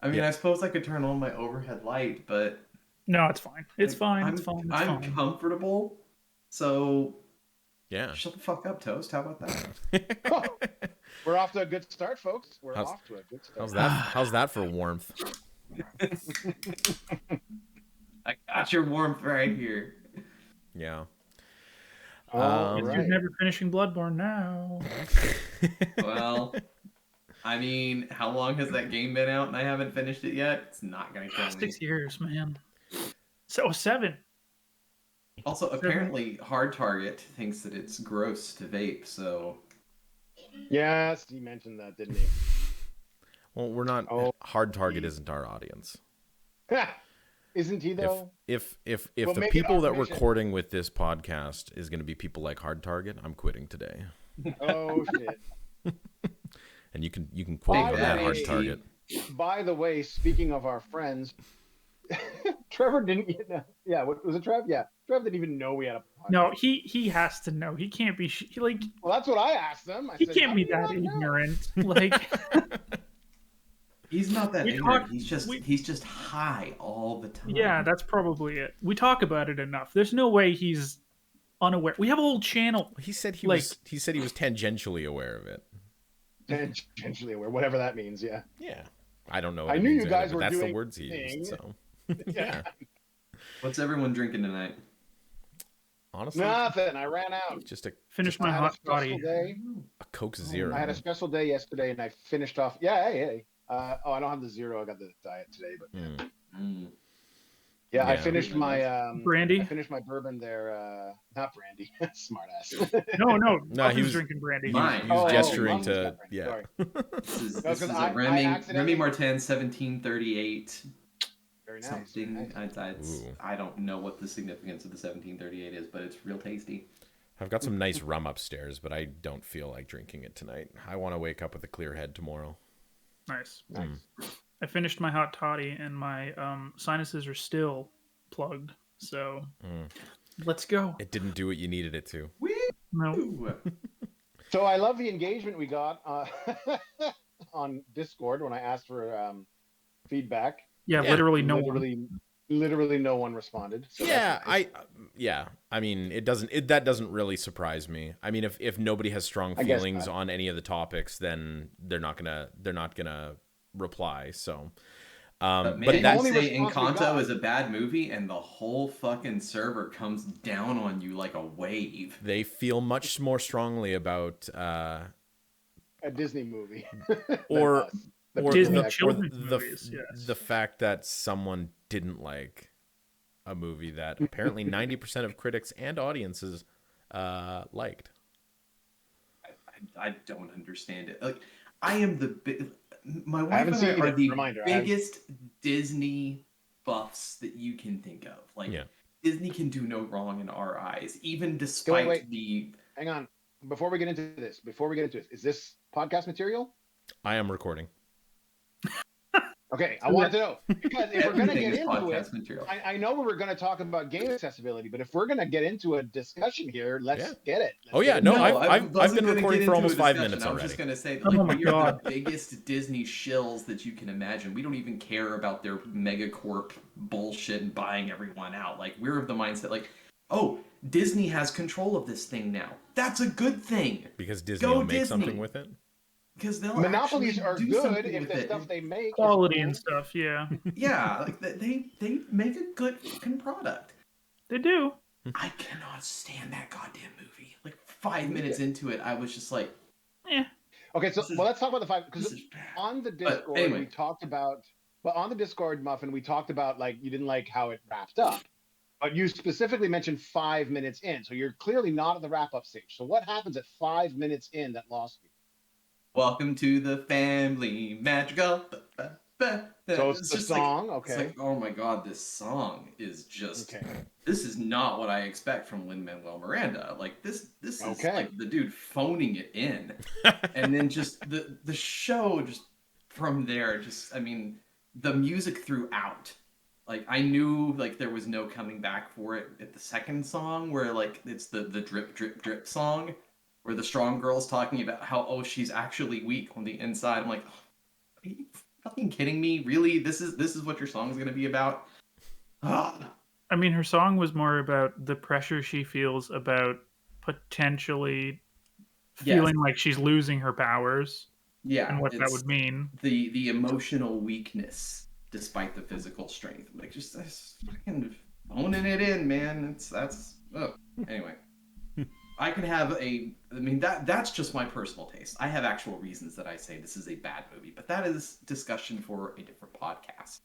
I mean, I suppose I could turn on my overhead light, but no, it's fine. It's like, fine. It's fine. It's I'm fine. comfortable, so Yeah. shut the fuck up, Toast. How about that? Oh, we're off to a good start, folks. We're off to a good start. How's that for warmth? I got your warmth right here. Yeah. All You're right. never finishing Bloodborne now. Well, I mean, how long has that game been out and I haven't finished it yet? It's not gonna kill me. 6 years, man. So 7. Also, apparently, Hard Target thinks that it's gross to vape, so... Yes, he mentioned that, didn't he? Well, we're not. Hard Target isn't our audience. Isn't he though? If the people that we're recording with this podcast is going to be people like Hard Target, I'm quitting today. Oh shit! And you can quote on that Hard Target. By the way, speaking of our friends, Trevor didn't. Yeah, was it Trev? Yeah, Trev didn't even know we had a podcast. No, he has to know. He can't be like. Well, that's what I asked him. I he said, can't be that ignorant. Like. He's not that ignorant. He's just high all the time. Yeah, that's probably it. We talk about it enough. There's no way he's unaware. We have a whole channel. He said he was tangentially aware of it. Tangentially aware, whatever that means. Yeah. Yeah. I don't know. I knew you guys were that's doing the words he used. So. Yeah. What's everyone drinking tonight? Honestly, nothing. I ran out. Finished my hot toddy. A Coke Zero. I had a special day yesterday, and I finished off. Yeah, hey. I don't have the zero. I got the diet today, but yeah, I finished my brandy. I finished my bourbon there. Not brandy, smart ass. No, he was drinking brandy. He was gesturing to This is a Remy Martin 1738. Very nice. Something. Very nice. I don't know what the significance of the 1738 is, but it's real tasty. I've got some nice rum upstairs, but I don't feel like drinking it tonight. I want to wake up with a clear head tomorrow. Nice. I finished my hot toddy, and my sinuses are still plugged. So let's go. It didn't do what you needed it to. No. So I love the engagement we got on Discord when I asked for feedback. Yeah, literally no one. Literally no one responded. So I mean, that doesn't really surprise me. I mean, if nobody has strong feelings on any of the topics, then they're not gonna reply. So, but that say Encanto is a bad movie, and the whole fucking server comes down on you like a wave. They feel much more strongly about a Disney movie, or Disney the fact that someone didn't like a movie that apparently 90% of critics and audiences liked. I don't understand it. Like, I am my wife and I are the biggest Disney buffs that you can think of. Like, Disney can do no wrong in our eyes, even despite the... Hang on. Before we get into this, is this podcast material? I am recording. Okay, I want to know, because if we're going to get into it, I know we were going to talk about game accessibility, but if we're going to get into a discussion here, let's get it. I've been recording for almost 5 minutes already. I was just going to say, like, we are the biggest Disney shills that you can imagine. We don't even care about their megacorp bullshit and buying everyone out. Like, we're of the mindset, like, oh, Disney has control of this thing now. That's a good thing. Because Disney will make something with it? Because monopolies are good if the stuff they make quality and stuff. Yeah, yeah, like they make a good fucking product. They do. I cannot stand that goddamn movie. Like 5 minutes into it, I was just like, Okay, so let's talk about the 5 because on the Discord we talked about. Well, on the Discord, Muffin, we talked about like you didn't like how it wrapped up, but you specifically mentioned 5 minutes in, so you're clearly not at the wrap up stage. So what happens at 5 minutes in that lost you? Welcome to the family magical. So it's the song, like, okay. It's like, oh my god, this song is just. This is not what I expect from Lin-Manuel Miranda. Like this is like the dude phoning it in, and then just the show just from there. Just I mean, the music throughout. Like I knew like there was no coming back for it at the second song, where like it's the drip drip drip song. Where the strong girl's talking about how, she's actually weak on the inside. I'm like, are you fucking kidding me? Really? This is what your song is going to be about? I mean, her song was more about the pressure she feels about potentially feeling like she's losing her powers. Yeah, and what that would mean. The emotional weakness despite the physical strength. Like just fucking owning it in, man. Anyway. I can have that's just my personal taste. I have actual reasons that I say this is a bad movie, but that is discussion for a different podcast.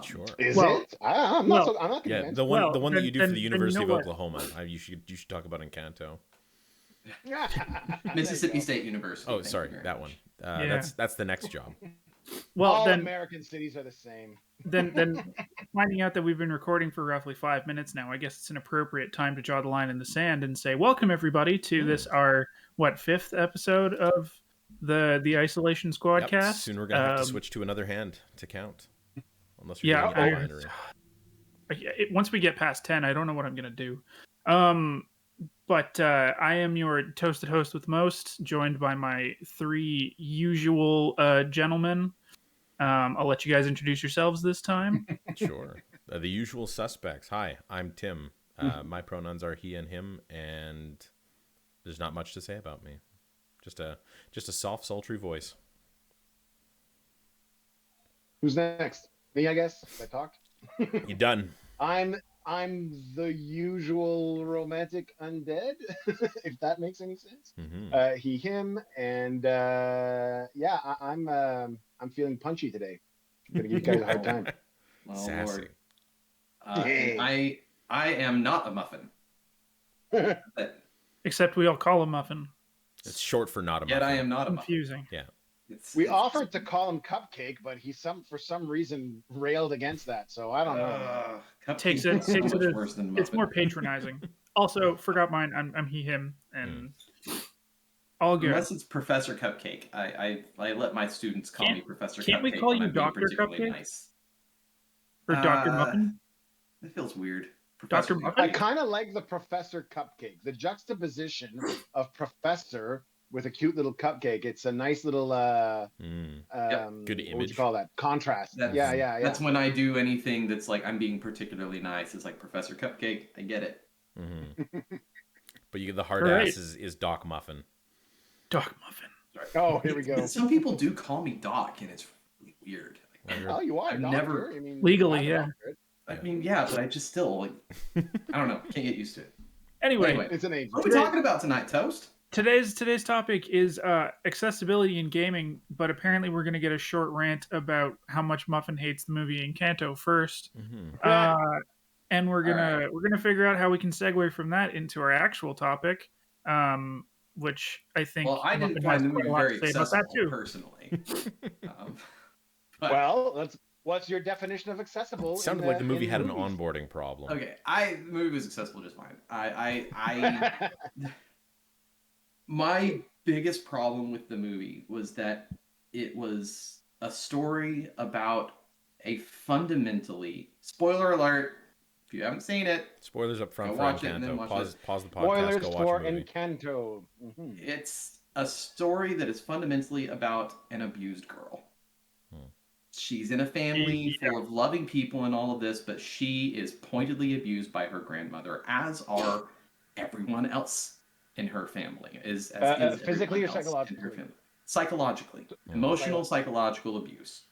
Sure. Is it? I'm not convinced. Yeah, the one that you do for the University of Oklahoma. You should talk about Encanto. Mississippi State University. Oh, sorry, that one. That's the next job. Well, all American cities are the same. Then finding out that we've been recording for roughly 5 minutes now, I guess it's an appropriate time to draw the line in the sand and say, welcome everybody to this our 5th episode of the Isolation Squad cast. Soon we're gonna have to switch to another hand to count, unless you're doing binary. Once we get past 10, I don't know what I'm gonna do. But I am your toasted host with most, joined by my 3 usual gentlemen. I'll let you guys introduce yourselves this time. Sure. The usual suspects. Hi, I'm Tim. My pronouns are he and him, and there's not much to say about me. Just a soft, sultry voice. Who's next? Me, I guess. I talked. You done? I'm the usual romantic undead, if that makes any sense. Mm-hmm. He, him, and I'm feeling punchy today. I'm gonna give you guys a hard time. Oh, sassy. I am not a muffin. Except we all call him muffin. It's short for not a muffin. Yet I am not a muffin. Confusing. Yeah. We offered to call him Cupcake, but he for some reason railed against that. So I don't know. It's more patronizing. Also, forgot mine. I'm he him and all good. Unless it's Professor Cupcake, I let my students call me Professor Cupcake. Can't we call you Doctor Cupcake? Nice. Or Doctor Muffin? That feels weird. Dr. Muffin? I kind of like the Professor Cupcake. The juxtaposition of Professor with a cute little cupcake. It's a nice little good image. What would you call that? Contrast. Yeah. That's when I do anything that's like I'm being particularly nice. It's like Professor Cupcake. I get it. Mm-hmm. But the hard ass is Doc Muffin. Doc Muffin. Sorry. Oh, here we go. Some people do call me Doc, and it's really weird. Oh, you are. Never legally, yeah. I mean, yeah, but I just still I don't know. Can't get used to it. Anyway, it's an age. What are we talking about tonight, Toast? Today's topic is accessibility in gaming, but apparently we're going to get a short rant about how much Muffin hates the movie Encanto first, and we're gonna figure out how we can segue from that into our actual topic, which I think. Well, I didn't find the movie very accessible personally. Well, what's your definition of accessible? It sounded like the movie had an onboarding problem. Okay, the movie was accessible just fine. My biggest problem with the movie was that it was a story about a fundamentally, spoiler alert, if you haven't seen it, spoilers up front for Encanto. Pause the podcast. Spoilers go for watch the movie. Encanto. Mm-hmm. It's a story that is fundamentally about an abused girl. She's in a family full of loving people and all of this, but she is pointedly abused by her grandmother, as are everyone else in her family. Is physically or psychologically? Psychologically. Emotional, psychological abuse.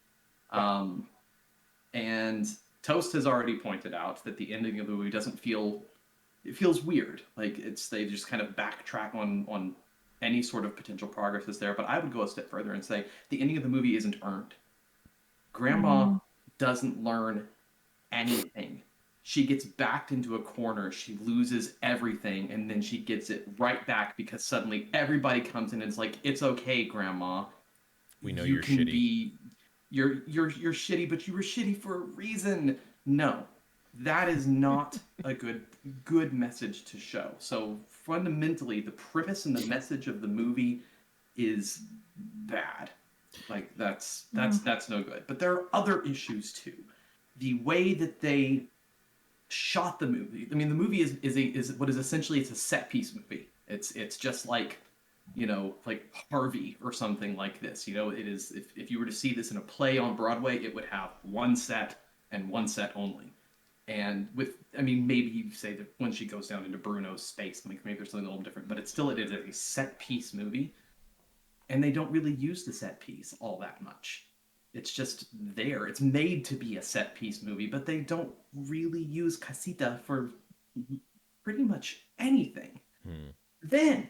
And Toast has already pointed out that the ending of the movie doesn't feel... It feels weird. Like, they just kind of backtrack on any sort of potential progress that's there. But I would go a step further and say the ending of the movie isn't earned. Grandma doesn't learn anything. She gets backed into a corner, she loses everything, and then she gets it right back because suddenly everybody comes in and it's like, it's okay, Grandma. We know you're shitty. You're shitty, but you were shitty for a reason. No, that is not a good message to show. So fundamentally, the premise and the message of the movie is bad. Like that's no good. But there are other issues too. The way that they shot the movie. I mean, the movie is what is essentially it's a set piece movie. It's just like like Harvey or something like this. It is, if you were to see this in a play on Broadway, it would have one set and one set only. And maybe you say that when she goes down into Bruno's space, maybe there's something a little different, but it is a set piece movie. And they don't really use the set piece all that much. It's just there. It's made to be a set piece movie, but they don't really use casita for pretty much anything. Then,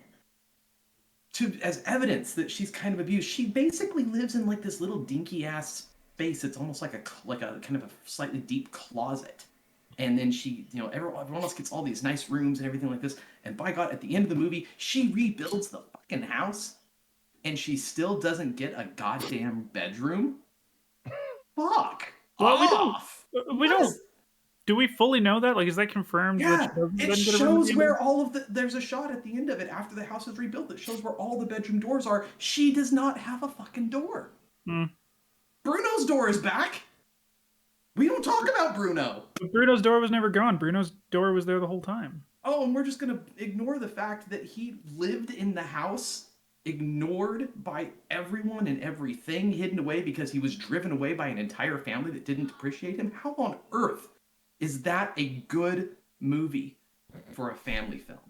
as evidence that she's kind of abused, she basically lives in like this little dinky ass space. It's almost like a kind of a slightly deep closet. And then she, everyone else gets all these nice rooms and everything like this. And by God, at the end of the movie, she rebuilds the fucking house, and she still doesn't get a goddamn bedroom. Fuck off. We don't. Do we fully know that? Like, is that confirmed? Yeah, it shows where there's a shot at the end of it after the house is rebuilt that shows where all the bedroom doors are. She does not have a fucking door. Bruno's door is back. We don't talk about Bruno. But Bruno's door was never gone. Bruno's door was there the whole time. Oh, and we're just going to ignore the fact that he lived in the house, ignored by everyone and everything, hidden away because he was driven away by an entire family that didn't appreciate him. How on earth is that a good movie for a family film?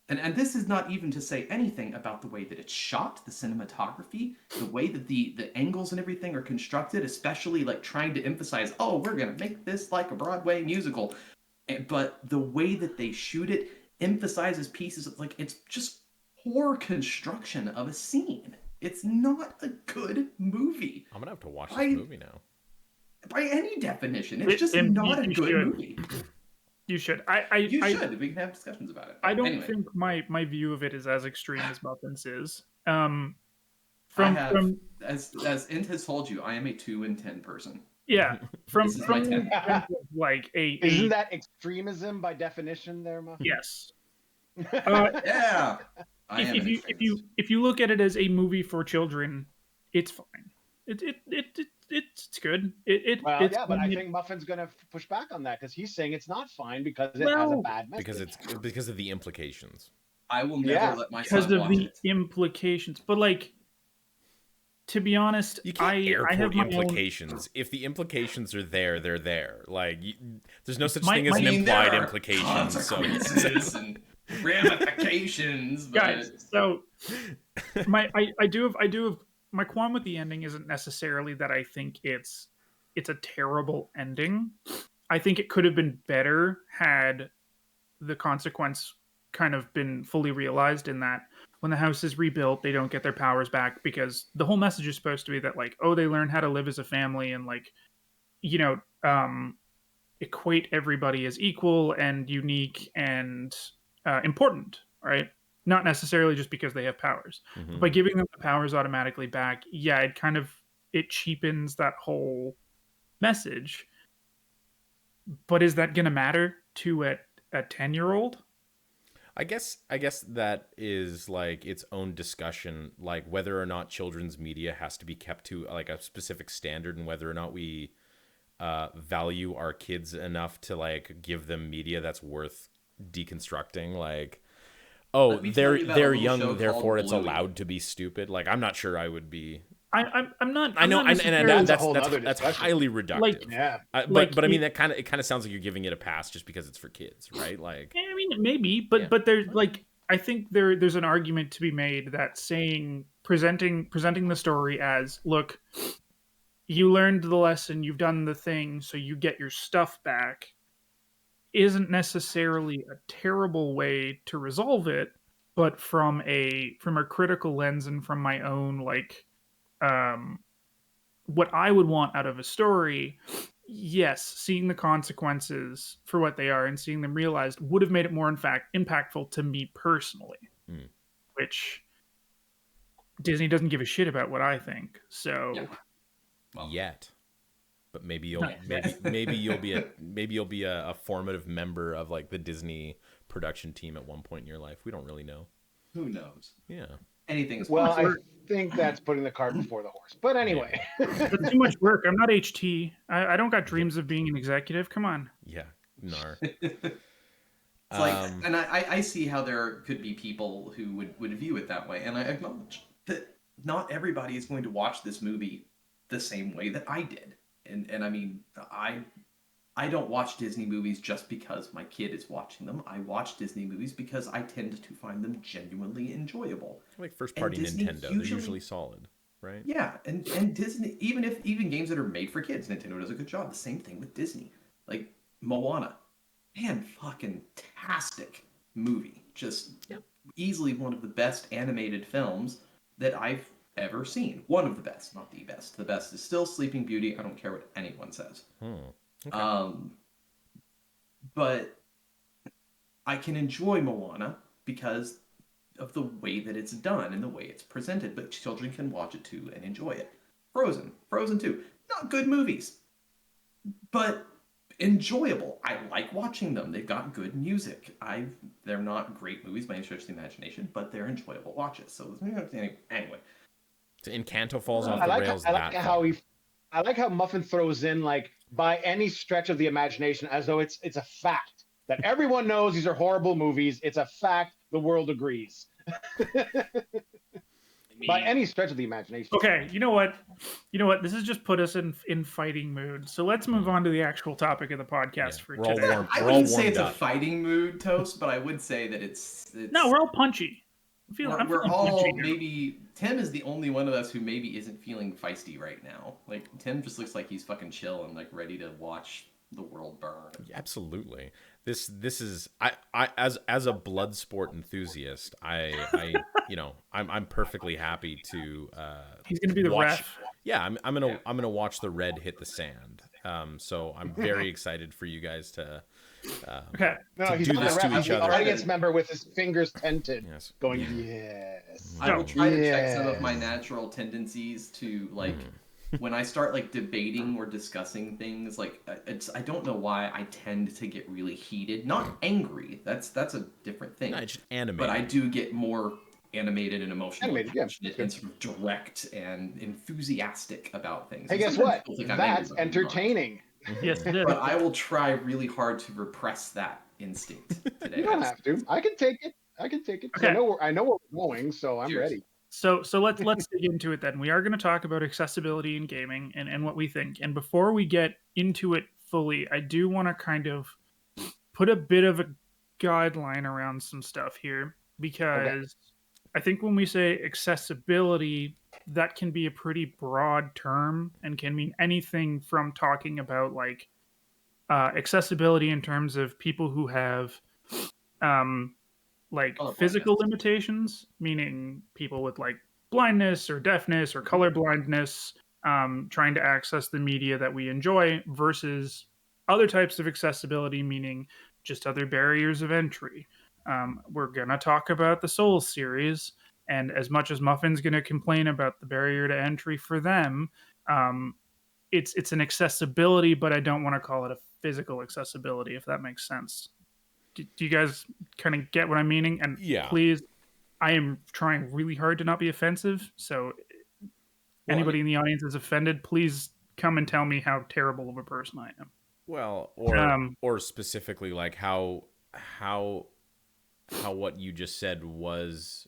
And this is not even to say anything about the way that it's shot, the cinematography, the way that the angles and everything are constructed, especially like trying to emphasize, oh, we're going to make this like a Broadway musical. But the way that they shoot it emphasizes pieces of, like, it's just poor construction of a scene. It's not a good movie. I'm going to have to watch this movie now. By any definition, it's just not a good movie. You should. You should. We can have discussions about it. I don't think my view of it is as extreme as Muffins is. As Int has told you, I am a 2 in 10 person. Yeah, from like isn't that extremism by definition, there, Muffins? Yes. Yeah. If you look at it as a movie for children, it's fine. It's good. But I think Muffin's going to push back on that because he's saying it's not fine because it has a bad message. Because of the implications. I will never let my son watch it. Because of the implications. But like, to be honest, you can't I have my implications. If the implications are there, they're there. Like, there's no such thing as an implied implication. Consequences and ramifications. But... Guys, so I do have my qualm with the ending isn't necessarily that I think it's a terrible ending. I think it could have been better had the consequence kind of been fully realized in that when the house is rebuilt, they don't get their powers back because the whole message is supposed to be that, like, oh, they learn how to live as a family and, like, equate everybody as equal and unique and important, right? Not necessarily just because they have powers. Mm-hmm. By giving them the powers automatically back, it cheapens that whole message. But is that going to matter to a 10-year-old? I guess that is like its own discussion, like whether or not children's media has to be kept to like a specific standard and whether or not we value our kids enough to like give them media that's worth deconstructing. Like, oh, they're young, therefore it's allowed to be stupid. Like, I'm not sure I would be. I'm not. I know, and that's highly reductive. Like, yeah, but I mean, it kind of sounds like you're giving it a pass just because it's for kids, right? Like, I mean, maybe, but there's like, I think there's an argument to be made that presenting the story as, look, you learned the lesson, you've done the thing, so you get your stuff back, isn't necessarily a terrible way to resolve it, but from a critical lens and from my own like. What I would want out of a story, yes, seeing the consequences for what they are and seeing them realized would have made it more, in fact, impactful to me personally, which Disney doesn't give a shit about what I think. So, yet, but maybe you'll be a formative member of like the Disney production team at one point in your life. We don't really know. Who knows? Yeah. Anything is possible. Well, I think that's putting the cart before the horse. But anyway. It's too much work. I'm not HT. I don't got dreams of being an executive. Come on. Yeah. Nar. It's like, and I see how there could be people who would view it that way, and I acknowledge that not everybody is going to watch this movie the same way that I did. And I mean, I don't watch Disney movies just because my kid is watching them. I watch Disney movies because I tend to find them genuinely enjoyable. Like first-party Nintendo, they're usually solid, right? Yeah, and Disney, even games that are made for kids, Nintendo does a good job. The same thing with Disney. Like Moana. Man, fucking tastic movie. Just easily one of the best animated films that I've ever seen. One of the best, not the best. The best is still Sleeping Beauty. I don't care what anyone says. Okay. But I can enjoy Moana because of the way that it's done and the way it's presented, but children can watch it too and enjoy it. Frozen 2. Not good movies, but enjoyable. I like watching them. They've got good music. They're not great movies by any stretch of the imagination, but they're enjoyable watches. So anyway. So Encanto falls off the rails. I like how Muffin throws in like by any stretch of the imagination as though it's a fact that everyone knows these are horrible movies. It's a fact. The world agrees. By any stretch of the imagination. Okay, you know what? This has just put us in fighting mood. So let's move on to the actual topic of the podcast for today. I wouldn't say it's a fighting mood, Toast, but I would say that it's no, we're all punchy. We're all maybe. Tim is the only one of us who maybe isn't feeling feisty right now. Like Tim just looks like he's fucking chill and like ready to watch the world burn. Yeah, absolutely. This is I as a blood sport enthusiast, I'm perfectly happy to. He's gonna be the ref. Yeah, I'm gonna watch the red hit the sand. So I'm very excited for you guys to. Okay. No, he's do not this the ref. to He's each the other. audience member with his fingers tented, going yes. I will try to check some of my natural tendencies to like. When I start like debating or discussing things, like I don't know why I tend to get really heated, not angry. That's a different thing. No, just animated. But I do get more animated and emotional, and sort of direct and enthusiastic about things. Hey, guess what? That's entertaining. Yes, it is. But I will try really hard to repress that instinct today. You don't have to. I can take it. Okay. I know where we're going, so I'm ready. So let's dig into it then. We are going to talk about accessibility in gaming and what we think. And before we get into it fully, I do want to kind of put a bit of a guideline around some stuff here because I think when we say accessibility, that can be a pretty broad term and can mean anything from talking about like accessibility in terms of people who have like physical limitations, meaning people with like blindness or deafness or color blindness trying to access the media that we enjoy, versus other types of accessibility, meaning just other barriers of entry. We're going to talk about the Souls series, and as much as Muffin's going to complain about the barrier to entry for them, it's an accessibility, but I don't want to call it a physical accessibility, if that makes sense. Do you guys kind of get what I'm meaning? And please, I am trying really hard to not be offensive. So anybody in the audience is offended, please come and tell me how terrible of a person I am. Well, or specifically like how what you just said was,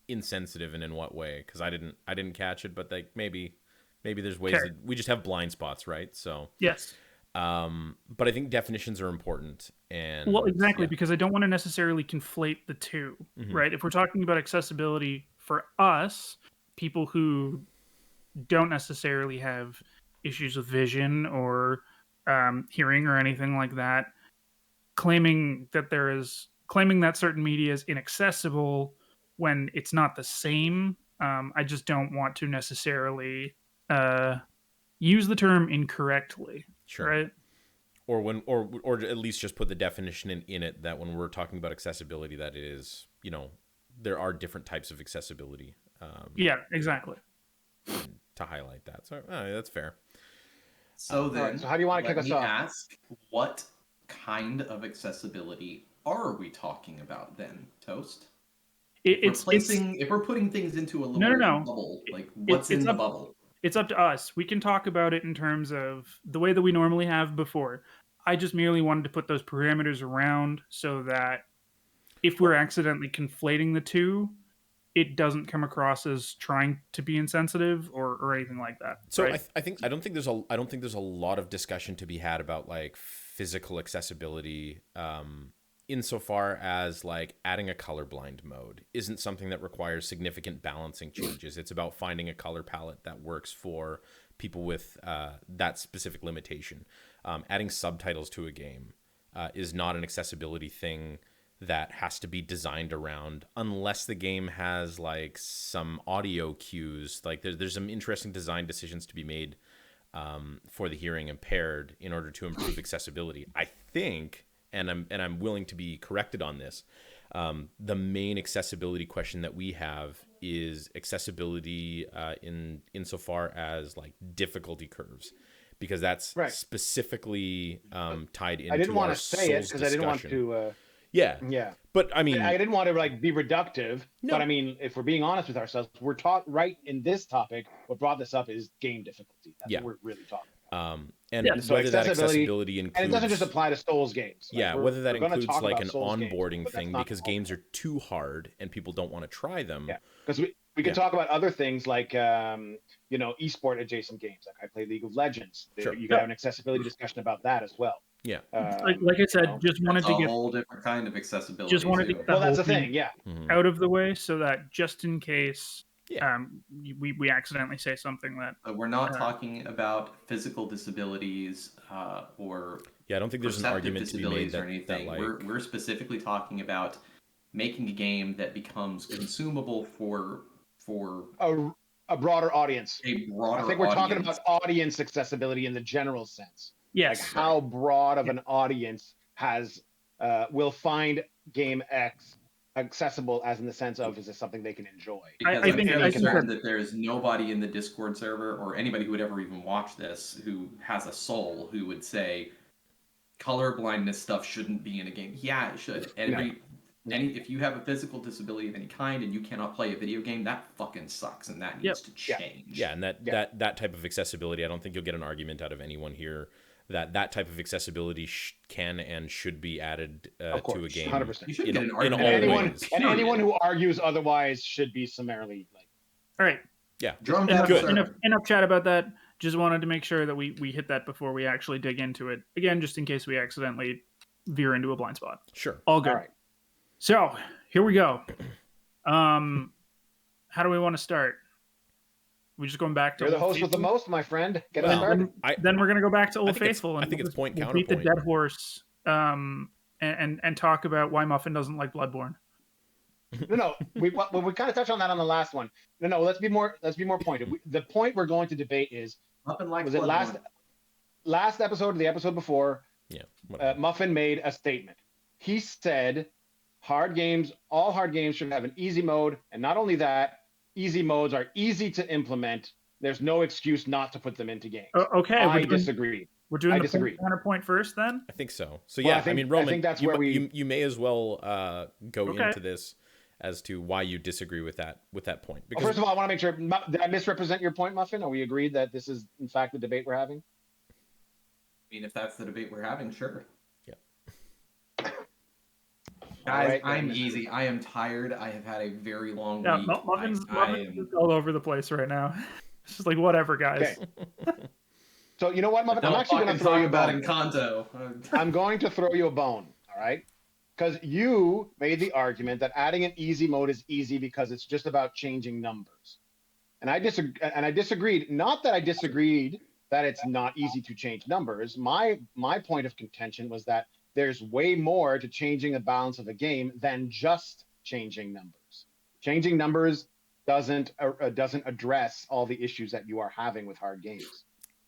insensitive, and in what way? Because I didn't catch it, but like maybe there's ways that we just have blind spots, right? So yes. But I think definitions are important, and because I don't want to necessarily conflate the two, right? If we're talking about accessibility for us, people who don't necessarily have issues with vision or hearing or anything like that, claiming that certain media is inaccessible when it's not the same, I just don't want to necessarily use the term incorrectly. Sure. Right. Or at least just put the definition in it that when we're talking about accessibility, that it is, there are different types of accessibility. Yeah, exactly. To highlight that. So that's fair. So then, so how do you want to kick us off? Ask, what kind of accessibility are we talking about then, Toast? If we're putting things into a little bubble, like what's in the bubble? It's up to us. We can talk about it in terms of the way that we normally have before. I just merely wanted to put those parameters around so that if we're accidentally conflating the two, it doesn't come across as trying to be insensitive or anything like that. So right? I don't think there's a lot of discussion to be had about like physical accessibility, insofar as like adding a colorblind mode isn't something that requires significant balancing changes. It's about finding a color palette that works for people with that specific limitation. Adding subtitles to a game is not an accessibility thing that has to be designed around, unless the game has like some audio cues. Like there's some interesting design decisions to be made for the hearing impaired in order to improve accessibility. I think, and I'm willing to be corrected on this, the main accessibility question that we have is accessibility insofar as like difficulty curves, because that's specifically tied into. I didn't want to say it because I didn't want to. Yeah. But I mean, I didn't want to like be reductive. No. But I mean, if we're being honest with ourselves, we're taught right in this topic. What brought this up is game difficulty. That's what we're really talking about. And so whether that accessibility includes, and it doesn't just apply to Souls games. Like whether that includes like an onboarding thing because games are too hard and people don't want to try them. Yeah, because we can talk about other things like esport adjacent games. Like I play League of Legends. You can have an accessibility discussion about that as well. Yeah, like I said, just wanted to get a whole different kind of accessibility. Just wanted to get that's the thing, out of the way, so that just in case we accidentally say something that we're not talking about physical disabilities or I don't think there's an argument to be made or anything. We're specifically talking about making a game that becomes consumable for a broader audience. I think we're talking about audience accessibility in the general sense. Yes. Like how broad of an audience will find game X accessible, as in the sense of, is this something they can enjoy? Because I think that there's nobody in the Discord server or anybody who would ever even watch this who has a soul who would say color blindness stuff shouldn't be in a game. Yeah, it should. If you have a physical disability of any kind and you cannot play a video game, that fucking sucks, and that needs to change. Yeah, and that type of accessibility, I don't think you'll get an argument out of anyone here that type of accessibility can and should be added to a game. 100%. You should get an argument. And anyone who argues otherwise should be summarily like. All right. Yeah. Enough chat about that. Just wanted to make sure that we hit that before we actually dig into it. Again, just in case we accidentally veer into a blind spot. Sure. All good. All right. So here we go. How do we want to start? We just going back to You're the host with the most, my friend. Get us started. Then we're going to go back to Old Faithful. I think it's point we'll counterpoint. beat the dead horse and talk about why Muffin doesn't like Bloodborne. No. We kind of touched on that on the last one. No. Let's be more pointed. The point we're going to debate is was it last episode or the episode before? Yeah. Muffin made a statement. He said, all hard games should have an easy mode, and not only that, easy modes are easy to implement. There's no excuse not to put them into games. Okay, I disagree. We're doing the counterpoint first, then. I think so. So yeah, I mean, Roman, I think that's where you may as well go into this as to why you disagree with that point. Because first of all, I want to make sure, did I misrepresent your point, Muffin? Are we agreed that this is in fact the debate we're having? I mean, if that's the debate we're having, sure. Yeah. Guys, right, I'm easy. I am tired. I have had a very long week. Muffin's all over the place right now. It's just like, whatever, guys. Okay. So you know what, Muffin? I'm actually going to throw you about Encanto. I'm going to throw you a bone, all right? Because you made the argument that adding an easy mode is easy because it's just about changing numbers. And I disagreed. Not that I disagreed that it's not easy to change numbers. My point of contention was that there's way more to changing the balance of a game than just changing numbers. Changing numbers doesn't address all the issues that you are having with hard games.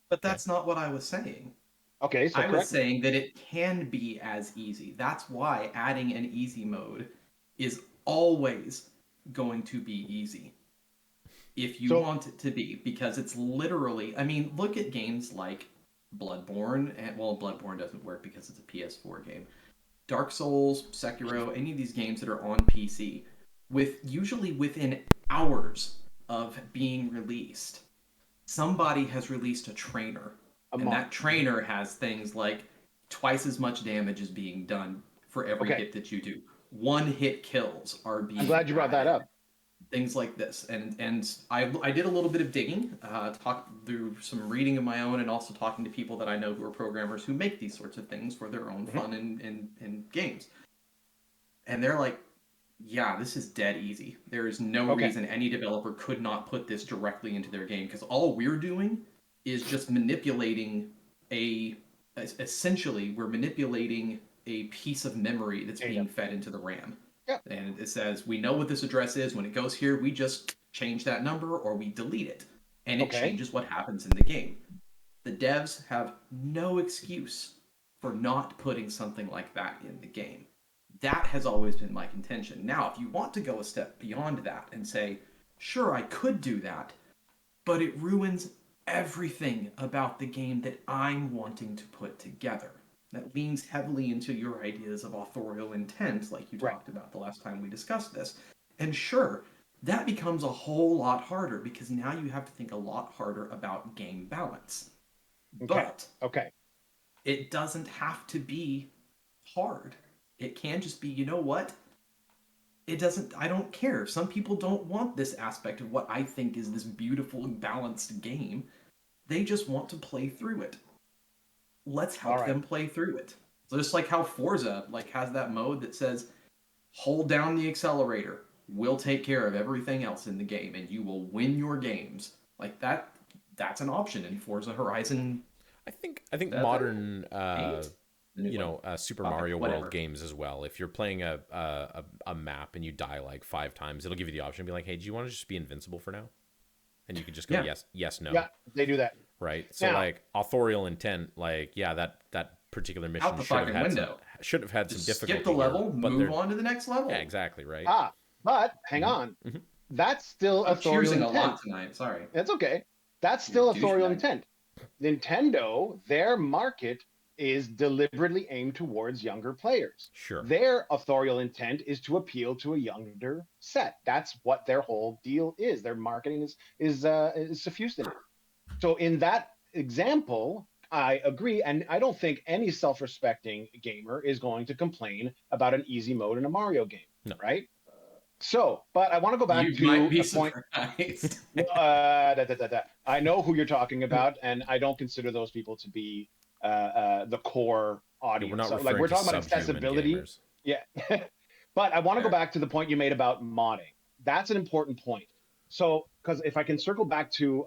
But that's not what I was saying. Okay, so I was saying that it can be as easy. That's why adding an easy mode is always going to be easy. If you want it to be, because it's literally, I mean, look at games like Bloodborne, Bloodborne doesn't work because it's a PS4 game. Dark Souls, Sekiro, any of these games that are on PC, usually within hours of being released, somebody has released a trainer. And that trainer has things like twice as much damage is being done for every hit that you do. One hit kills are being. I'm glad you brought that up. Things like this, and I did a little bit of digging, talked through some reading of my own, and also talking to people that I know who are programmers who make these sorts of things for their own fun in games. And they're like, yeah, this is dead easy. There is no reason any developer could not put this directly into their game, because all we're doing is just manipulating essentially we're manipulating a piece of memory that's being fed into the RAM. Yep. And it says, we know what this address is. When it goes here, we just change that number or we delete it. And it changes what happens in the game. The devs have no excuse for not putting something like that in the game. That has always been my contention. Now, if you want to go a step beyond that and say, sure, I could do that, but it ruins everything about the game that I'm wanting to put together. That leans heavily into your ideas of authorial intent, like you talked about the last time we discussed this. And sure, that becomes a whole lot harder because now you have to think a lot harder about game balance. But it doesn't have to be hard. It can just be, you know what? I don't care. Some people don't want this aspect of what I think is this beautiful, balanced game. They just want to play through it. Let's help them play through it. So just like how Forza has that mode that says, hold down the accelerator. We'll take care of everything else in the game, and you will win your games. Like that. That's an option in Forza Horizon. I think modern, Super Mario World games as well. If you're playing a map and you die like 5 times, it'll give you the option to be like, hey, do you want to just be invincible for now? And you can just go yes, no. Yeah, they do that. Right. So authorial intent, that particular mission should have had some difficulty. Skip the level, move on to the next level. Yeah, exactly, right. But hang on. That's still authorial intent. A lot tonight, sorry. That's okay. That's still authorial intent. Nintendo, their market is deliberately aimed towards younger players. Sure. Their authorial intent is to appeal to a younger set. That's what their whole deal is. Their marketing is suffused in it. So in that example, I agree, and I don't think any self-respecting gamer is going to complain about an easy mode in a Mario game, right? So, but I want to go back to a point. I know who you're talking about, and I don't consider those people to be the core audience. We're talking about accessibility. Gamers. Yeah, but I want to go back to the point you made about modding. That's an important point. So, because if I can circle back to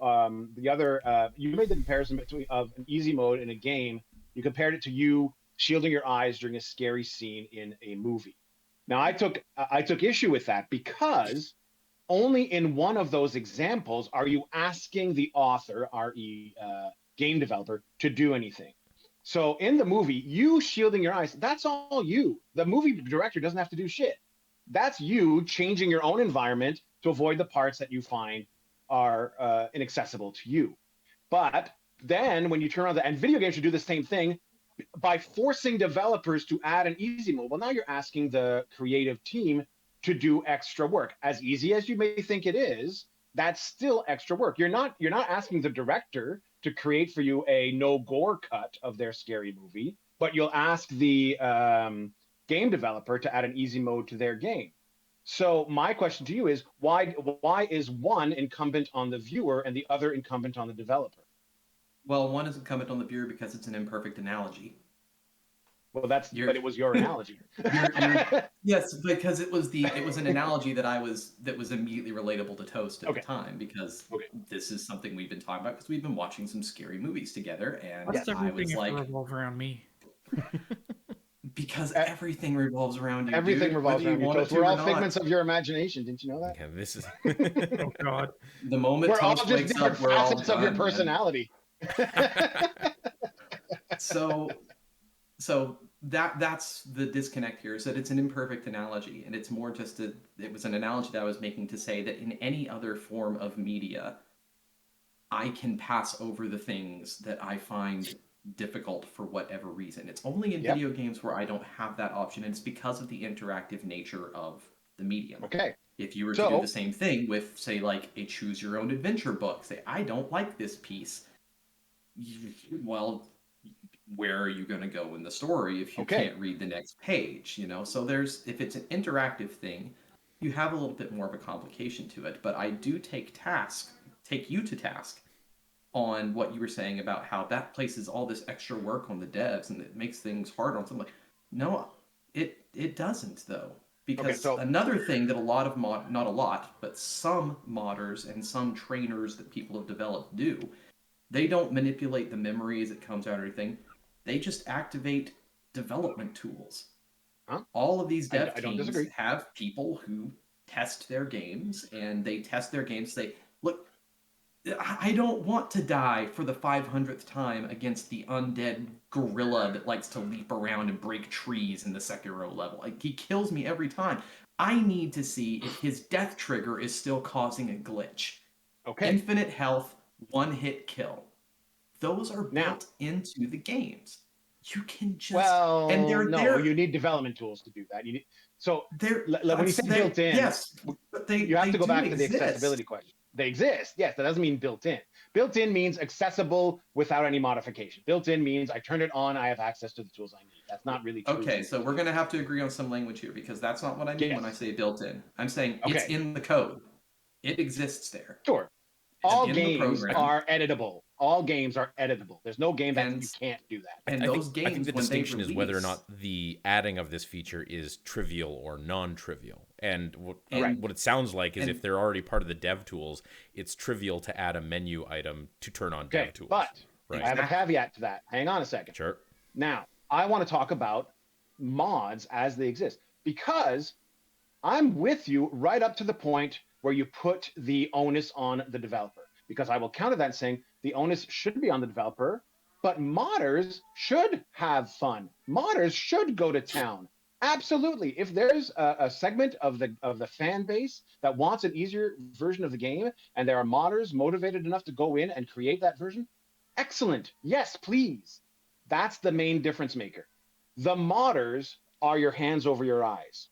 the other, you made the comparison between of an easy mode in a game. You compared it to you shielding your eyes during a scary scene in a movie. Now, I took issue with that because only in one of those examples are you asking the author, i.e., game developer, to do anything. So in the movie, you shielding your eyes, that's all you. The movie director doesn't have to do shit. That's you changing your own environment to avoid the parts that you find are inaccessible to you. But then when you turn on and video games should do the same thing by forcing developers to add an easy mode. Well, now you're asking the creative team to do extra work. As easy as you may think it is, that's still extra work. You're not asking the director to create for you a no gore cut of their scary movie, but you'll ask the game developer to add an easy mode to their game. So my question to you is, why is one incumbent on the viewer and the other incumbent on the developer? Well, one is incumbent on the viewer because it's an imperfect analogy. Well, but it was your analogy. Yes, because it was an analogy that was immediately relatable to Toast at the time, because this is something we've been talking about because we've been watching some scary movies together, and I was like, revolve around me. Because everything revolves around you. Everything revolves around you. We're all figments of your imagination. Didn't you know that? Yeah, this is. Oh God. The moment Toast wakes up, we're all facets of your personality. So that's the disconnect here, is that it's an imperfect analogy, and it's more just it was an analogy that I was making to say that in any other form of media, I can pass over the things that I find difficult for whatever reason. It's only in video games where I don't have that option, and it's because of the interactive nature of the medium. Okay. If you were to do the same thing with, say, like a choose your own adventure book, say, I don't like this piece. Well, where are you going to go in the story if you can't read the next page, you know? So if it's an interactive thing, you have a little bit more of a complication to it. But I do take you to task on what you were saying about how that places all this extra work on the devs and it makes things hard on something. Like, no, it doesn't though. Because another thing that not a lot, but some modders and some trainers that people have developed do, they don't manipulate the memory as it comes out or anything. They just activate development tools. Huh? All of these dev teams have people who test their games, and they test their games, say, look, I don't want to die for the 500th time against the undead gorilla that likes to leap around and break trees in the Sekiro level. Like, he kills me every time. I need to see if his death trigger is still causing a glitch. Infinite health, one-hit kill. Those are built into the games. You can just and they're you need development tools to do that. You need, when you say built in, yes, but you have to go back to the accessibility question. They exist, yes. That doesn't mean built in. Built in means accessible without any modification. Built in means I turn it on, I have access to the tools I need. That's not really true. Okay, so we're gonna have to agree on some language here because that's not what I mean when I say built in. I'm saying it's in the code. It exists there. Sure. All games are editable. All games are editable. There's no game that you can't do that. And I think the distinction is whether or not the adding of this feature is trivial or non-trivial. And what it sounds like is if they're already part of the dev tools, it's trivial to add a menu item to turn on dev tools. But I have a caveat to that. Hang on a second. Sure. Now, I want to talk about mods as they exist because I'm with you right up to the point where you put the onus on the developer, because I will counter that saying the onus should be on the developer, but modders should have fun. Modders should go to town. Absolutely. If there's a segment of the fan base that wants an easier version of the game, and there are modders motivated enough to go in and create that version, excellent. Yes, please. That's the main difference maker. The modders are your hands over your eyes,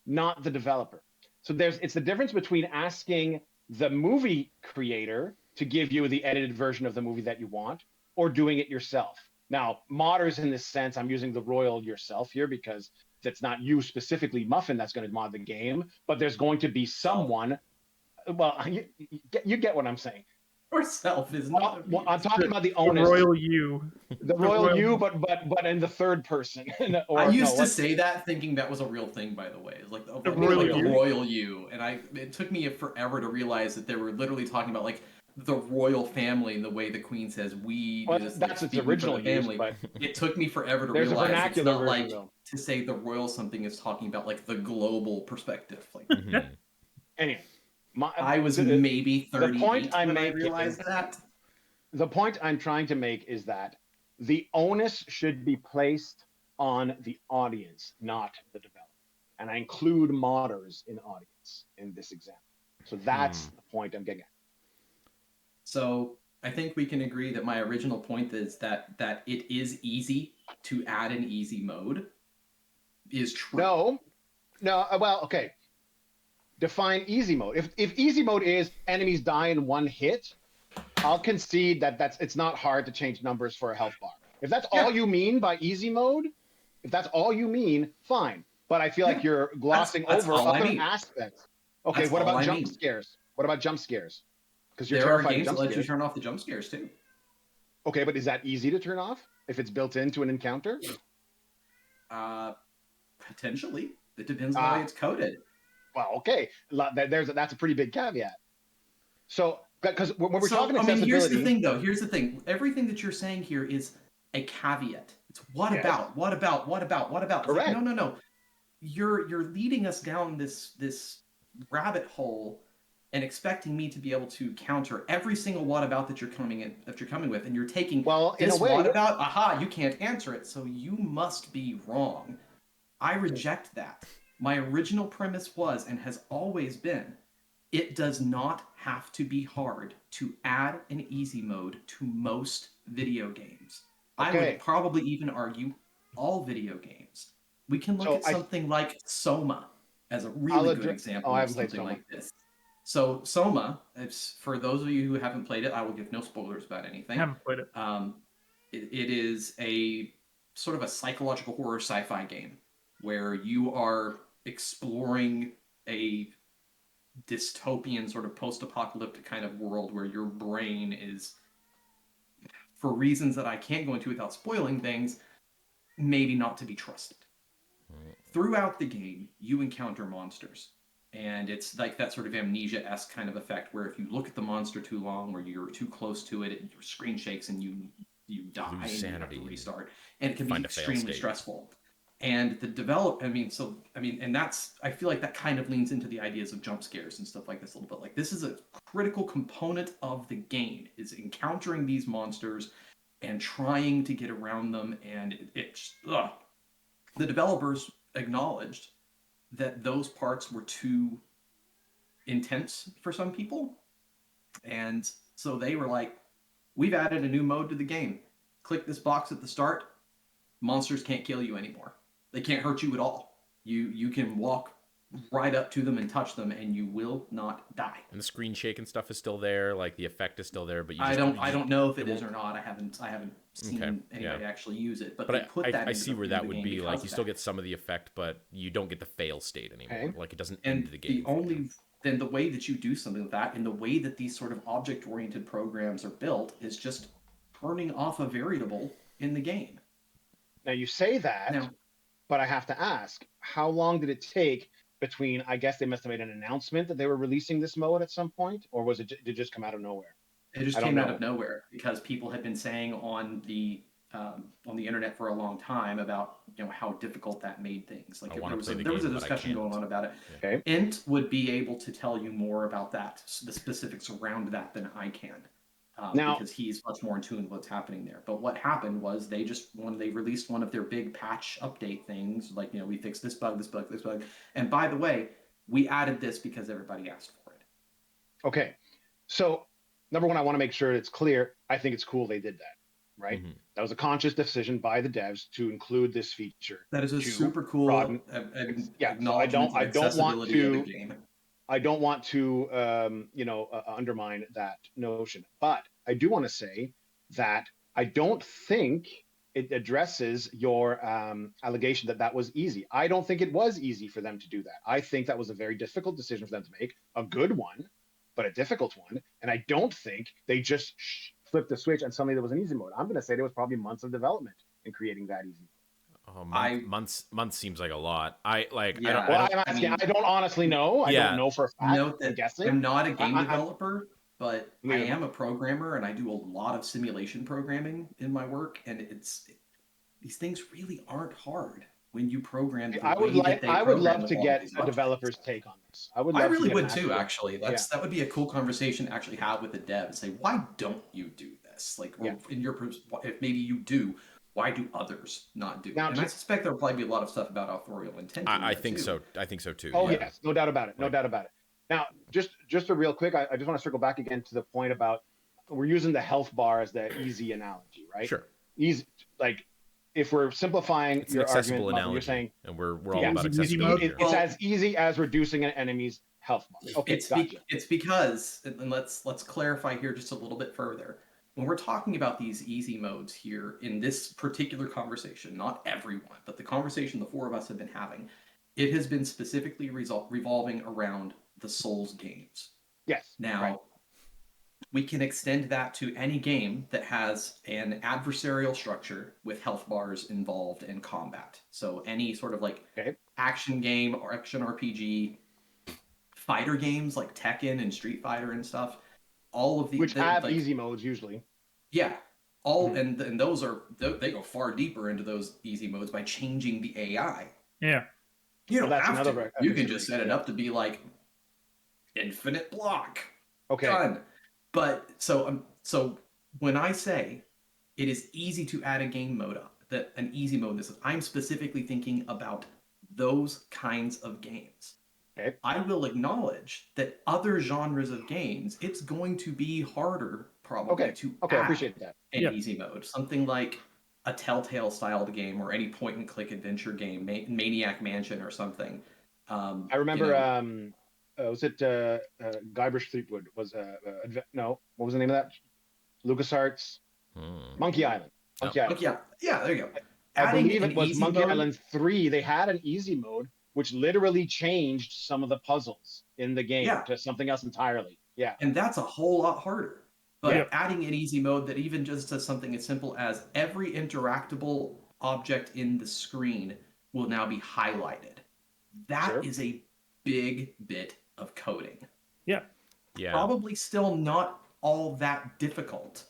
not the developer. So it's the difference between asking the movie creator to give you the edited version of the movie that you want or doing it yourself. Now, modders in this sense, I'm using the royal yourself here because it's not you specifically, Muffin, that's going to mod the game, but there's going to be someone. Well, you get what I'm saying. Yourself is not. I'm talking about the onus. The royal you. The royal you, but in the third person. I used to say that thinking that was a real thing, by the way. It's like the royal you, and it took me forever to realize that they were literally talking about like the royal family and the way the queen says we. Well, that's its original family. But it took me forever to realize it's not like to say the royal something is talking about like the global perspective. Like anyway. I was maybe 30. The point I realized that. The point I'm trying to make is that the onus should be placed on the audience, not the developer. And I include modders in audience in this example. So that's the point I'm getting at. So I think we can agree that my original point is that it is easy to add an easy mode is true. No, well, okay. Define easy mode. If easy mode is enemies die in one hit, I'll concede that it's not hard to change numbers for a health bar. If that's all you mean by easy mode, if that's all you mean, fine. But I feel like you're glossing over other aspects. Okay, what about jump scares? What about jump scares? Because you're terrified of jump scares. There are games that let you turn off the jump scares too. Okay, but is that easy to turn off if it's built into an encounter? Potentially. It depends on the way it's coded. Well, okay, that's a pretty big caveat. So, because when we're talking accessibility, here's the thing, though. Here's the thing. Everything that you're saying here is a caveat. It's what about? Correct. Like, no. You're leading us down this rabbit hole and expecting me to be able to counter every single what about that you're coming with, and you're taking this what about. Aha, you can't answer it, so you must be wrong. I reject that. My original premise was, and has always been, it does not have to be hard to add an easy mode to most video games. I would probably even argue all video games. We can look at something like Soma as a really good example of something like this. So Soma, for those of you who haven't played it, I will give no spoilers about anything. I haven't played it. it is a sort of a psychological horror sci-fi game where you are exploring a dystopian sort of post-apocalyptic kind of world where your brain is, for reasons that I can't go into without spoiling things, maybe not to be trusted. Throughout the game, you encounter monsters. And it's like that sort of amnesia-esque kind of effect where if you look at the monster too long or you're too close to it, your screen shakes and you die and you have to restart. And it can be extremely stressful. And and that's, I feel like that kind of leans into the ideas of jump scares and stuff like this a little bit. Like, this is a critical component of the game, is encountering these monsters and trying to get around them. And the developers acknowledged that those parts were too intense for some people. And so they were like, we've added a new mode to the game. Click this box at the start. Monsters can't kill you anymore. They can't hurt you at all. You can walk right up to them and touch them, and you will not die. And the screen shake and stuff is still there, like the effect is still there, but I don't know if it is or not. I haven't seen anybody actually use it. But they put that. I see where that would be. Like, you still get some of the effect, but you don't get the fail state anymore. Like, it doesn't end the game. Then the way that you do something like that, and the way that these sort of object-oriented programs are built, is just turning off a variable in the game. Now you say that, but I have to ask, how long did it take between, I guess they must have made an announcement that they were releasing this mode at some point, or did it just come out of nowhere? It just came out of nowhere because people had been saying on the internet for a long time about how difficult that made things. Like, there was a discussion going on about it. Okay. Ent would be able to tell you more about that, the specifics around that, than I can. Because he's much more in tune with what's happening there. But what happened was when they released one of their big patch update things, like, we fixed this bug, and by the way, we added this because everybody asked for it. Okay. So, number one, I want to make sure it's clear. I think it's cool they did that, right? Mm-hmm. That was a conscious decision by the devs to include this feature. That is a super cool acknowledgement of accessibility of the game. I don't want to, undermine that notion, but I do want to say that I don't think it addresses your allegation that was easy. I don't think it was easy for them to do that. I think that was a very difficult decision for them to make, a good one, but a difficult one. And I don't think they just flipped the switch and suddenly there was an easy mode. I'm going to say there was probably months of development in creating that easy mode. Months seems like a lot. I don't honestly know. I don't know for a fact. I'm guessing. I'm not a game developer, but I am a programmer, and I do a lot of simulation programming in my work. And these things really aren't hard when you program. I would love to get a developer's take on this. I really would too. Actually, that would be a cool conversation to actually have with the dev and say, why don't you do this? Like, in your, if maybe you do. Why do others not do it? And I suspect there'll probably be a lot of stuff about authorial intent. I think so. I think so too. Oh, yes. No doubt about it. No doubt about it. Now, just a real quick, I just want to circle back again to the point about, we're using the health bar as the easy analogy, right? Sure. Easy, like, if we're simplifying your argument, analogy, you're saying, and we're all about accessibility. It's as easy as reducing an enemy's health bar. Okay, it's because, and let's clarify here just a little bit further. When we're talking about these easy modes here in this particular conversation, not everyone, but the conversation the four of us have been having, it has been specifically revolving around the Souls games. Yes. Now, we can extend that to any game that has an adversarial structure with health bars involved in combat. So any sort of action game or action RPG, fighter games like Tekken and Street Fighter and stuff. All of these, which have easy modes usually. Yeah, and those they go far deeper into those easy modes by changing the AI. Yeah, you don't have to. You can just set it up to be like infinite block. Okay. Done. But so when I say it is easy to add a game mode an easy mode, I'm specifically thinking about those kinds of games. Okay. I will acknowledge that other genres of games, it's going to be harder probably to add I appreciate that. an easy mode. Something like a Telltale styled game or any point and click adventure game, Maniac Mansion or something. I remember, was it Guybrush Threepwood? What was the name of that? LucasArts, Monkey Island. Monkey Island. Yeah, there you go. I believe it was Monkey Island 3. They had an easy mode, which literally changed some of the puzzles in the game to something else entirely. Yeah. And that's a whole lot harder. But adding an easy mode that even just does something as simple as every interactable object in the screen will now be highlighted. That is a big bit of coding. Yeah. Probably still not all that difficult,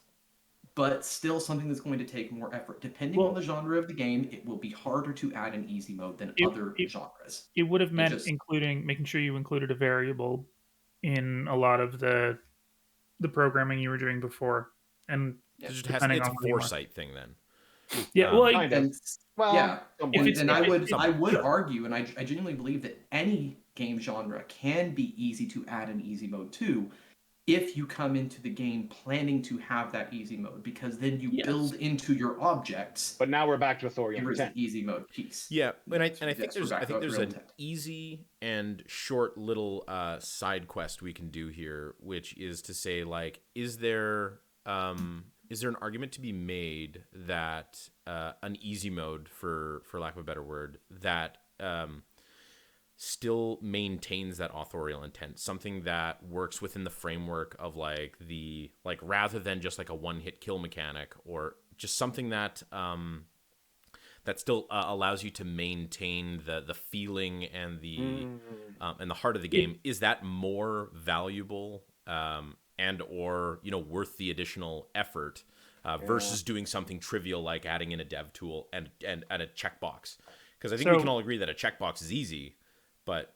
but still something that's going to take more effort. Depending on the genre of the game, it will be harder to add an easy mode than other genres. It would have meant making sure you included a variable in a lot of the programming you were doing before, and it's a foresight thing then. Yeah, I would argue, and I genuinely believe that any game genre can be easy to add an easy mode to, if you come into the game planning to have that easy mode, because then you build into your objects. But now we're back to authorial intent. An easy mode piece. Yeah, and I think there's an easy and short little side quest we can do here, which is to say, like, is there an argument to be made that an easy mode, for lack of a better word, that still maintains that authorial intent, something that works within the framework of rather than just like a one-hit kill mechanic, or just something that that still allows you to maintain the feeling and the heart of the game? Is that more valuable and or worth the additional effort versus doing something trivial like adding in a dev tool and a checkbox? Because I think we can all agree that a checkbox is easy, but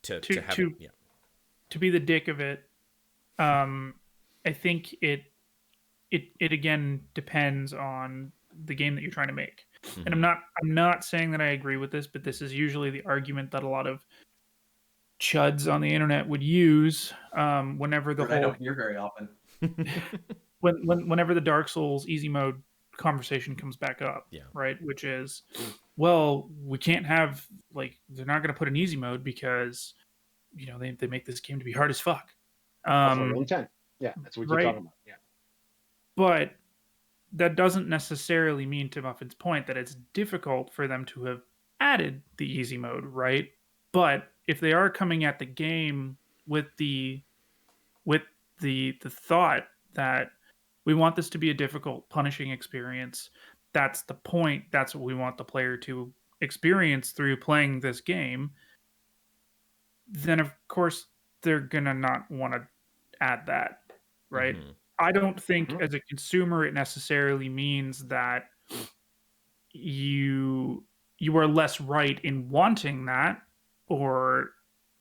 to be the dick of it, I think it again depends on the game that you're trying to make. Mm-hmm. And I'm not saying that I agree with this, but this is usually the argument that a lot of chuds on the internet would use whenever I don't hear very often. whenever the Dark Souls easy mode conversation comes back up, right? Which is, well, we can't have, like, they're not going to put an easy mode because they make this game to be hard as fuck. Intent. Yeah, that's what you're talking about. Yeah, but that doesn't necessarily mean, to Muffin's point, that it's difficult for them to have added the easy mode, right? But if they are coming at the game with the thought that we want this to be a difficult, punishing experience, that's the point. That's what we want the player to experience through playing this game. Then, of course, they're gonna not want to add that, right? Mm-hmm. I don't think as a consumer it necessarily means that you are less right in wanting that, or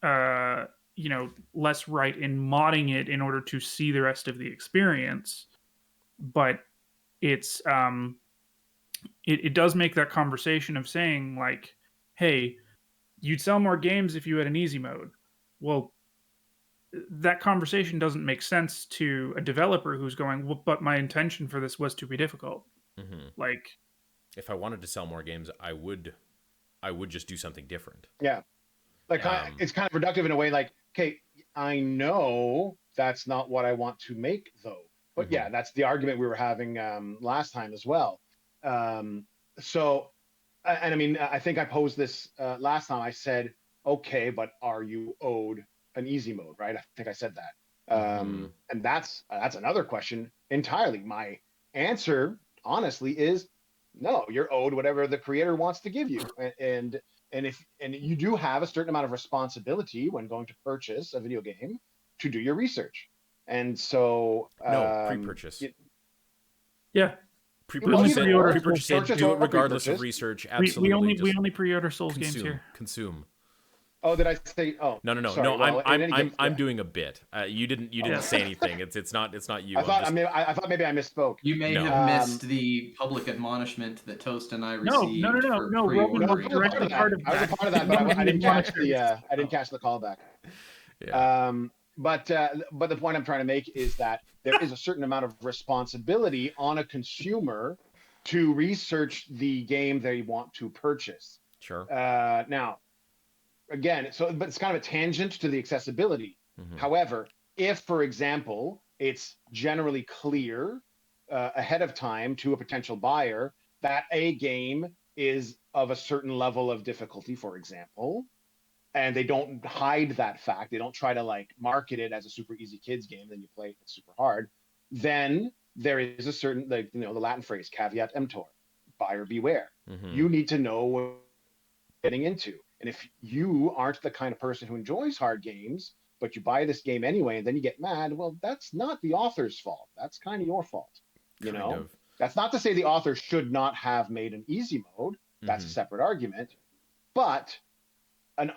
less right in modding it in order to see the rest of the experience. But it's it does make that conversation of saying, like, hey, you'd sell more games if you had an easy mode. Well, that conversation doesn't make sense to a developer who's going, well, but my intention for this was to be difficult. Mm-hmm. Like, if I wanted to sell more games, I would just do something different. Yeah. Like, it's kind of reductive in a way, like, okay, I know that's not what I want to make, though. But yeah, that's the argument we were having last time as well. So, and I mean, I think I posed this last time. I said, okay, but are you owed an easy mode, right? I think I said that. And that's another question entirely. My answer, honestly, is no. You're owed whatever the creator wants to give you, and you do have a certain amount of responsibility when going to purchase a video game to do your research. And so pre-purchase. Pre-purchase. Do it regardless of research. Absolutely. We only pre-order Souls games here. Consume. Oh, did I say? Oh, no. Sorry, I'm doing a bit. You didn't say anything. It's not you. I thought maybe I misspoke. You may have missed the public admonishment that Toast and I received. No. Roman was directly part of that. I was a part of that, but I didn't catch the callback. Yeah. But the point I'm trying to make is that there is a certain amount of responsibility on a consumer to research the game they want to purchase. Sure. Now, again, but it's kind of a tangent to the accessibility. Mm-hmm. However, if, for example, it's generally clear ahead of time to a potential buyer that a game is of a certain level of difficulty, for example, and they don't hide that fact, they don't try to like market it as a super easy kids game, then you play it super hard, then there is a certain, like, the Latin phrase, caveat emptor, buyer beware. You need to know what you're getting into. And if you aren't the kind of person who enjoys hard games, but you buy this game anyway, and then you get mad, well, that's not the author's fault. That's kind of your fault. That's not to say the author should not have made an easy mode. That's a separate argument. But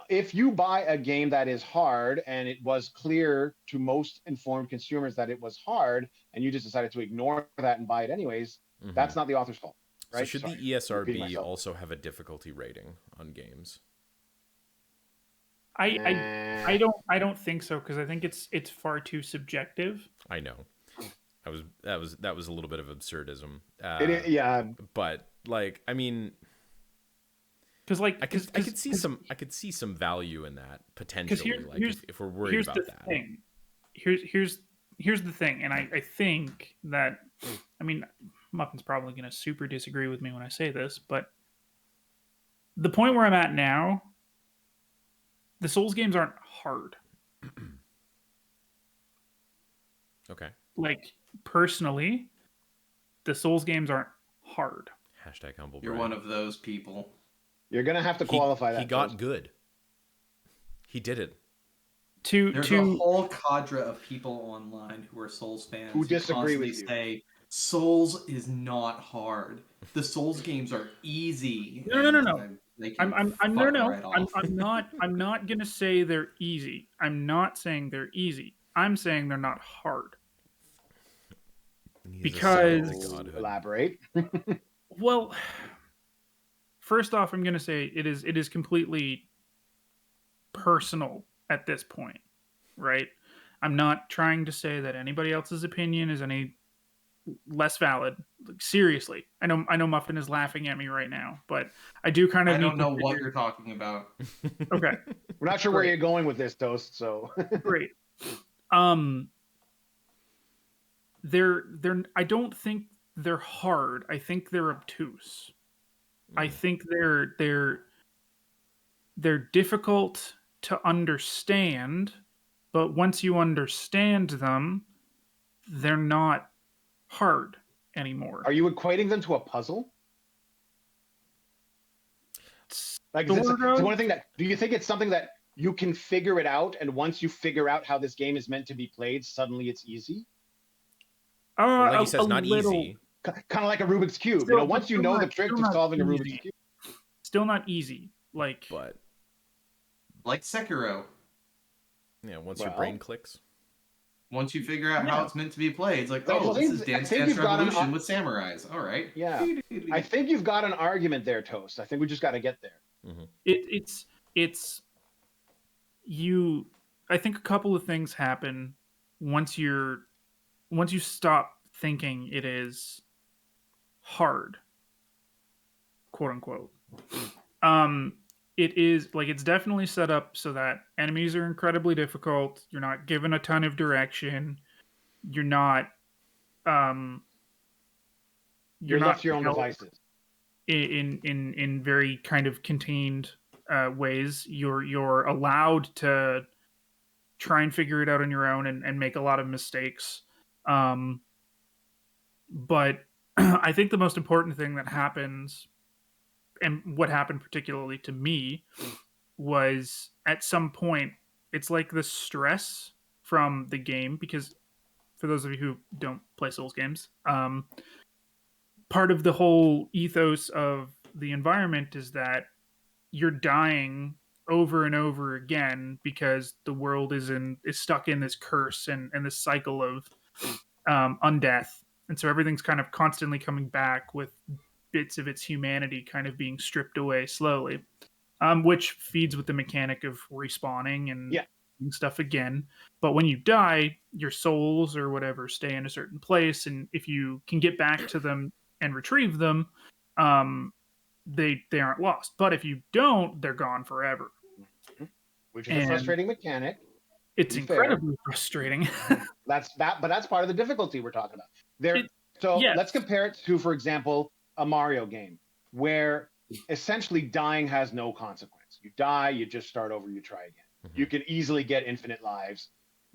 if you buy a game that is hard, and it was clear to most informed consumers that it was hard, and you just decided to ignore that and buy it anyways, that's not the author's fault. Right? So should the ESRB also have a difficulty rating on games? I don't think so, because I think it's far too subjective. I know. That was a little bit of absurdism. Yeah. But like, I mean, because like I could see some value in that potentially. If we're worried about that. Thing. Here's the thing, and I think that, I mean, Muffin's probably going to super disagree with me when I say this, but the point where I'm at now, the Souls games aren't hard. Okay. Like, personally, the Souls games aren't hard. Hashtag humble. You're one of those people. You're gonna have to qualify that. He got good. He did it. There's a whole cadre of people online who are Souls fans who disagree with you. Say Souls is not hard. The Souls games are easy. No. I'm not gonna say they're easy. I'm not saying they're easy. I'm saying they're not hard. Because elaborate. Well, first off, I'm gonna say it is completely personal at this point, right? I'm not trying to say that anybody else's opinion is any less valid. Like, seriously, I know Muffin is laughing at me right now, but I do kind of. I don't know what you're talking about. Okay, we're not sure where you're going with this, Toast. So great. They're. I don't think they're hard. I think they're obtuse. I think they're difficult to understand, but once you understand them, they're not hard anymore. Are you equating them to a puzzle? Like, is it one thing that, do you think it's something that you can figure it out, and once you figure out how this game is meant to be played, suddenly it's easy? Like he says, not easy. Kind of like a Rubik's Cube. Once you know the trick to solving a Rubik's Cube. Still not easy. Like Sekiro. Yeah, once your brain clicks. Once you figure out how it's meant to be played, it's like, this is Dance Dance Revolution with samurais. All right. Yeah. I think you've got an argument there, Toast. I think we just got to get there. Mm-hmm. It's you. I think a couple of things happen once you stop thinking it is hard, quote unquote. It is like, it's definitely set up so that enemies are incredibly difficult. You're not given a ton of direction. You're not you're left to your own devices. In very kind of contained ways. You're allowed to try and figure it out on your own and make a lot of mistakes. But I think the most important thing that happens, and what happened particularly to me, was at some point, it's like the stress from the game, because for those of you who don't play Souls games, part of the whole ethos of the environment is that you're dying over and over again because the world is stuck in this curse and this cycle of undeath. And so everything's kind of constantly coming back with bits of its humanity kind of being stripped away slowly, which feeds with the mechanic of respawning and stuff again. But when you die, your souls or whatever stay in a certain place, and if you can get back to them and retrieve them, they aren't lost. But if you don't, they're gone forever. Which is a frustrating mechanic. It's incredibly frustrating. But that's part of the difficulty we're talking about. So let's compare it to, for example, a Mario game where essentially dying has no consequence. You die, you just start over, you try again. You can easily get infinite lives.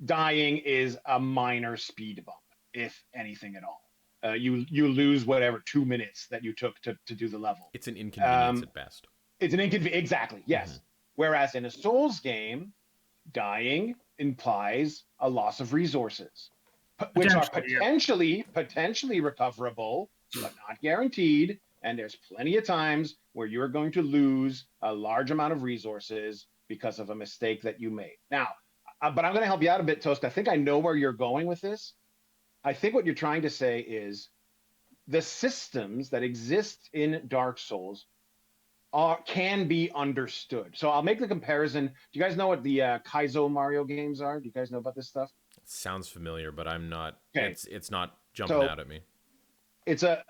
Dying is a minor speed bump, if anything at all. You lose whatever 2 minutes that you took to do the level. It's an inconvenience at best. It's an inconvenience, exactly, yes. Whereas in a Souls game, dying implies a loss of resources, which are potentially recoverable, but not guaranteed. And there's plenty of times where you're going to lose a large amount of resources because of a mistake that you made. Now, but I'm going to help you out a bit, Toast. I think I know where you're going with this. I think what you're trying to say is the systems that exist in Dark Souls can be understood. So I'll make the comparison. Do you guys know what the Kaizo Mario games are? Do you guys know about this stuff? It sounds familiar, but I'm not. Okay. It's not jumping out at me. Because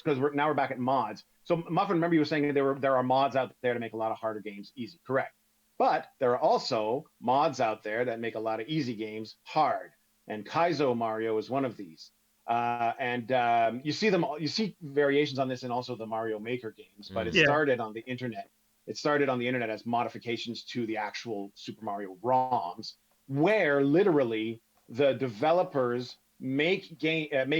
we're back at mods. So Muffin, remember you were saying there are mods out there to make a lot of harder games easy. Correct. But there are also mods out there that make a lot of easy games hard. And Kaizo Mario is one of these. You see variations on this in also the Mario Maker games, but it started on the internet. It started on the internet as modifications to the actual Super Mario ROMs, where literally the developers make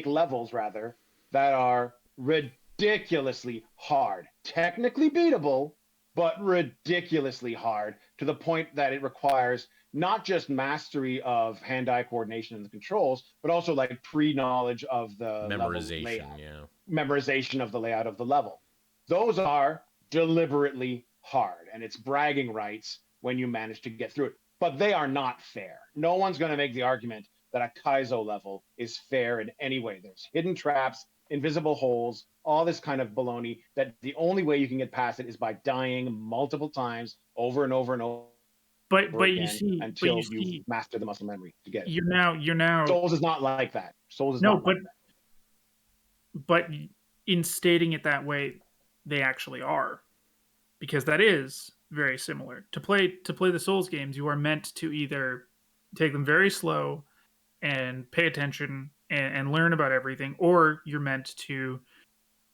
levels rather that are ridiculously hard, technically beatable, but ridiculously hard to the point that it requires not just mastery of hand-eye coordination and the controls, but also like pre-knowledge of the memorization of the layout of the level. Those are deliberately hard, and it's bragging rights when you manage to get through it. But they are not fair. No one's going to make the argument that a Kaizo level is fair in any way. There's hidden traps, invisible holes, all this kind of baloney that the only way you can get past it is by dying multiple times over and over and over. But you see, until you master the muscle memory to get it. You're now. Souls is not like that. Souls is not like that. But in stating it that way, they actually are, because that is very similar. To play the Souls games, you are meant to either take them very slow and pay attention and learn about everything, or you're meant to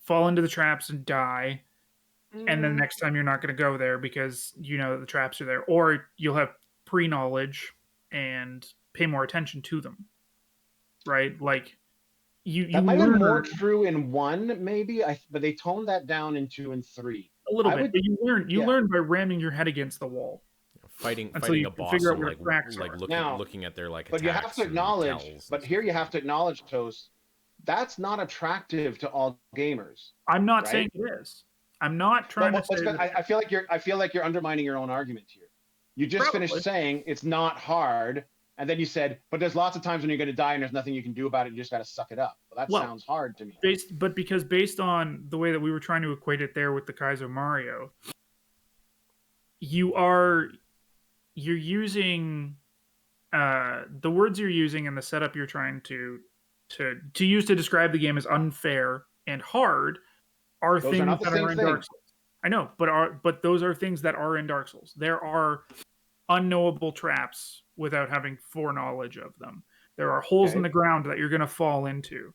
fall into the traps and die. And then next time you're not going to go there because you know the traps are there, or you'll have pre-knowledge and pay more attention to them, right? Like that might be more true in 1, maybe. But they toned that down in 2 and 3 a little bit. But you learn by ramming your head against the wall, fighting a boss, and looking at their like. But you have to acknowledge. But here you have to acknowledge, Toast. That's not attractive to all gamers. I'm not saying it is. I'm not trying to say I feel like you're undermining your own argument here. You just finished saying it's not hard, and then you said, but there's lots of times when you're going to die and there's nothing you can do about it. You just got to suck it up. Well, that sounds hard to me. Based on the way that we were trying to equate it there with the Kaizo Mario, you're using the words you're using and the setup you're trying to use to describe the game as unfair and hard. Those things that are in Dark Souls. I know, but those are things that are in Dark Souls. There are unknowable traps without having foreknowledge of them. There are holes in the ground that you're going to fall into.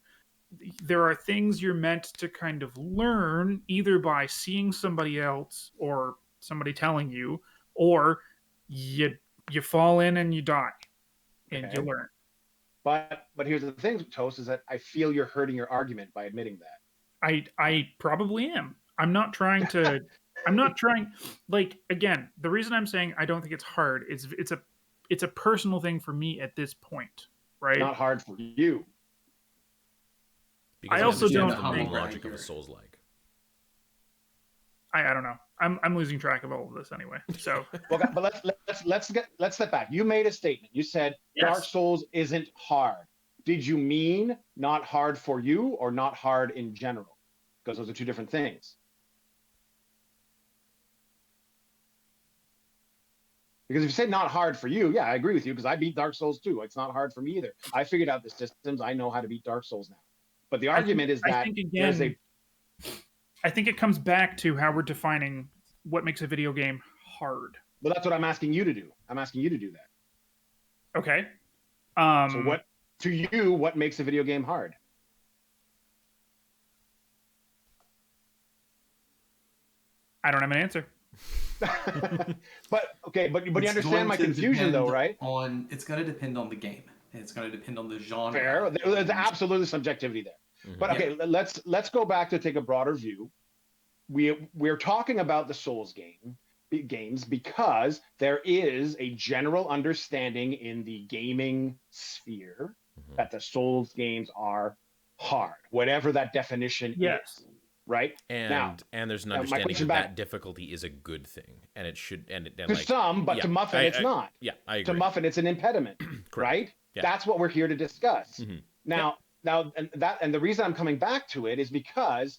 There are things you're meant to kind of learn either by seeing somebody else or somebody telling you, or you fall in and you die and you learn. But here's the thing, Toast, is that I feel you're hurting your argument by admitting that. I probably am. I'm not trying. Like, again, the reason I'm saying I don't think it's hard is it's a personal thing for me at this point, right? Not hard for you. Because I also don't think the logic of a Souls like. I don't know. I'm losing track of all of this anyway. So, but let's step back. You made a statement. You said Dark Souls isn't hard. Did you mean not hard for you or not hard in general? Because those are two different things. Because if you say not hard for you, I agree with you, because I beat Dark Souls too. It's not hard for me either. I figured out the systems. I know how to beat Dark Souls now. But the argument is that I think it comes back to how we're defining what makes a video game hard. Well, that's what I'm asking you to do. I'm asking you to do that. Okay. So what makes a video game hard? I don't have an answer. but you understand my confusion though, right? It's going to depend on the game. It's going to depend on the genre. Fair. There's absolutely subjectivity there. Mm-hmm. But okay, let's go back to take a broader view. We're talking about the Souls games because there is a general understanding in the gaming sphere that the Souls games are hard, whatever that definition is. Right. And there's an understanding that difficulty is a good thing, and it should. To some, but to Muffin, it's not. Yeah, I agree. To Muffin, it's an impediment. Right. Yeah. That's what we're here to discuss. Mm-hmm. Now, and the reason I'm coming back to it is because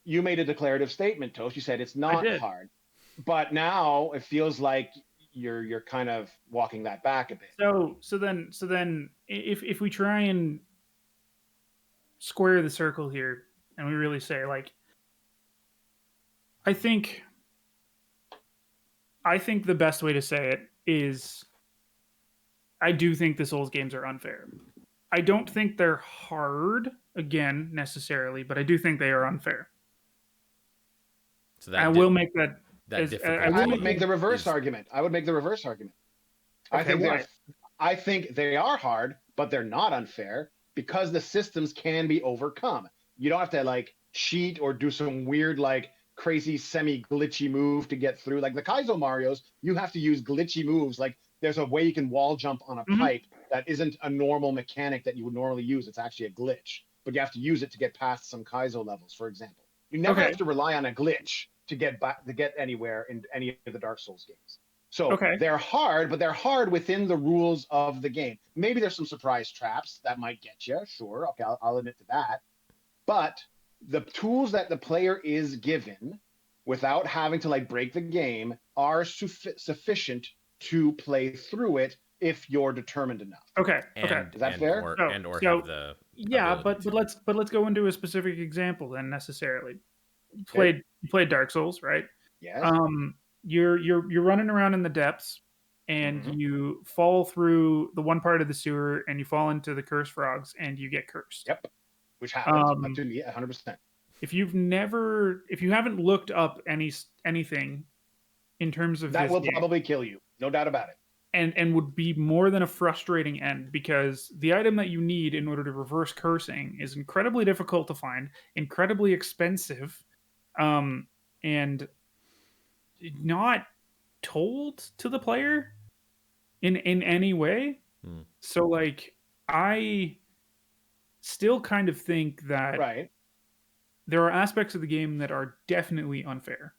you made a declarative statement, Toast. You said it's not hard, but now it feels like you're kind of walking that back a bit. So then, if we try and square the circle here, and we really say like. I think the best way to say it is I do think the Souls games are unfair. I don't think they're hard, again, necessarily, but I do think they are unfair. So that I will make that I would make the reverse argument. Okay, I think they are hard, but they're not unfair because the systems can be overcome. You don't have to like cheat or do some weird like crazy semi-glitchy move to get through. Like the Kaizo Marios, you have to use glitchy moves. Like there's a way you can wall jump on a pipe that isn't a normal mechanic that you would normally use. It's actually a glitch, but you have to use it to get past some Kaizo levels, for example. You never have to rely on a glitch to get anywhere in any of the Dark Souls games. So they're hard, but they're hard within the rules of the game. Maybe there's some surprise traps that might get you. Sure, okay, I'll admit to that. But the tools that the player is given without having to like break the game are sufficient to play through it if you're determined enough. Okay. Is that fair? Have the but let's go into a specific example then necessarily. You played Dark Souls, right? Yes. You're running around in the depths and you fall through the one part of the sewer and you fall into the cursed frogs and you get cursed. Yep. Which happens to me 100%. If you haven't looked up anything in terms of that will probably kill you, no doubt about it. And would be more than a frustrating end because the item that you need in order to reverse cursing is incredibly difficult to find, incredibly expensive, and not told to the player in any way. So like I still kind of think that there are aspects of the game that are definitely unfair.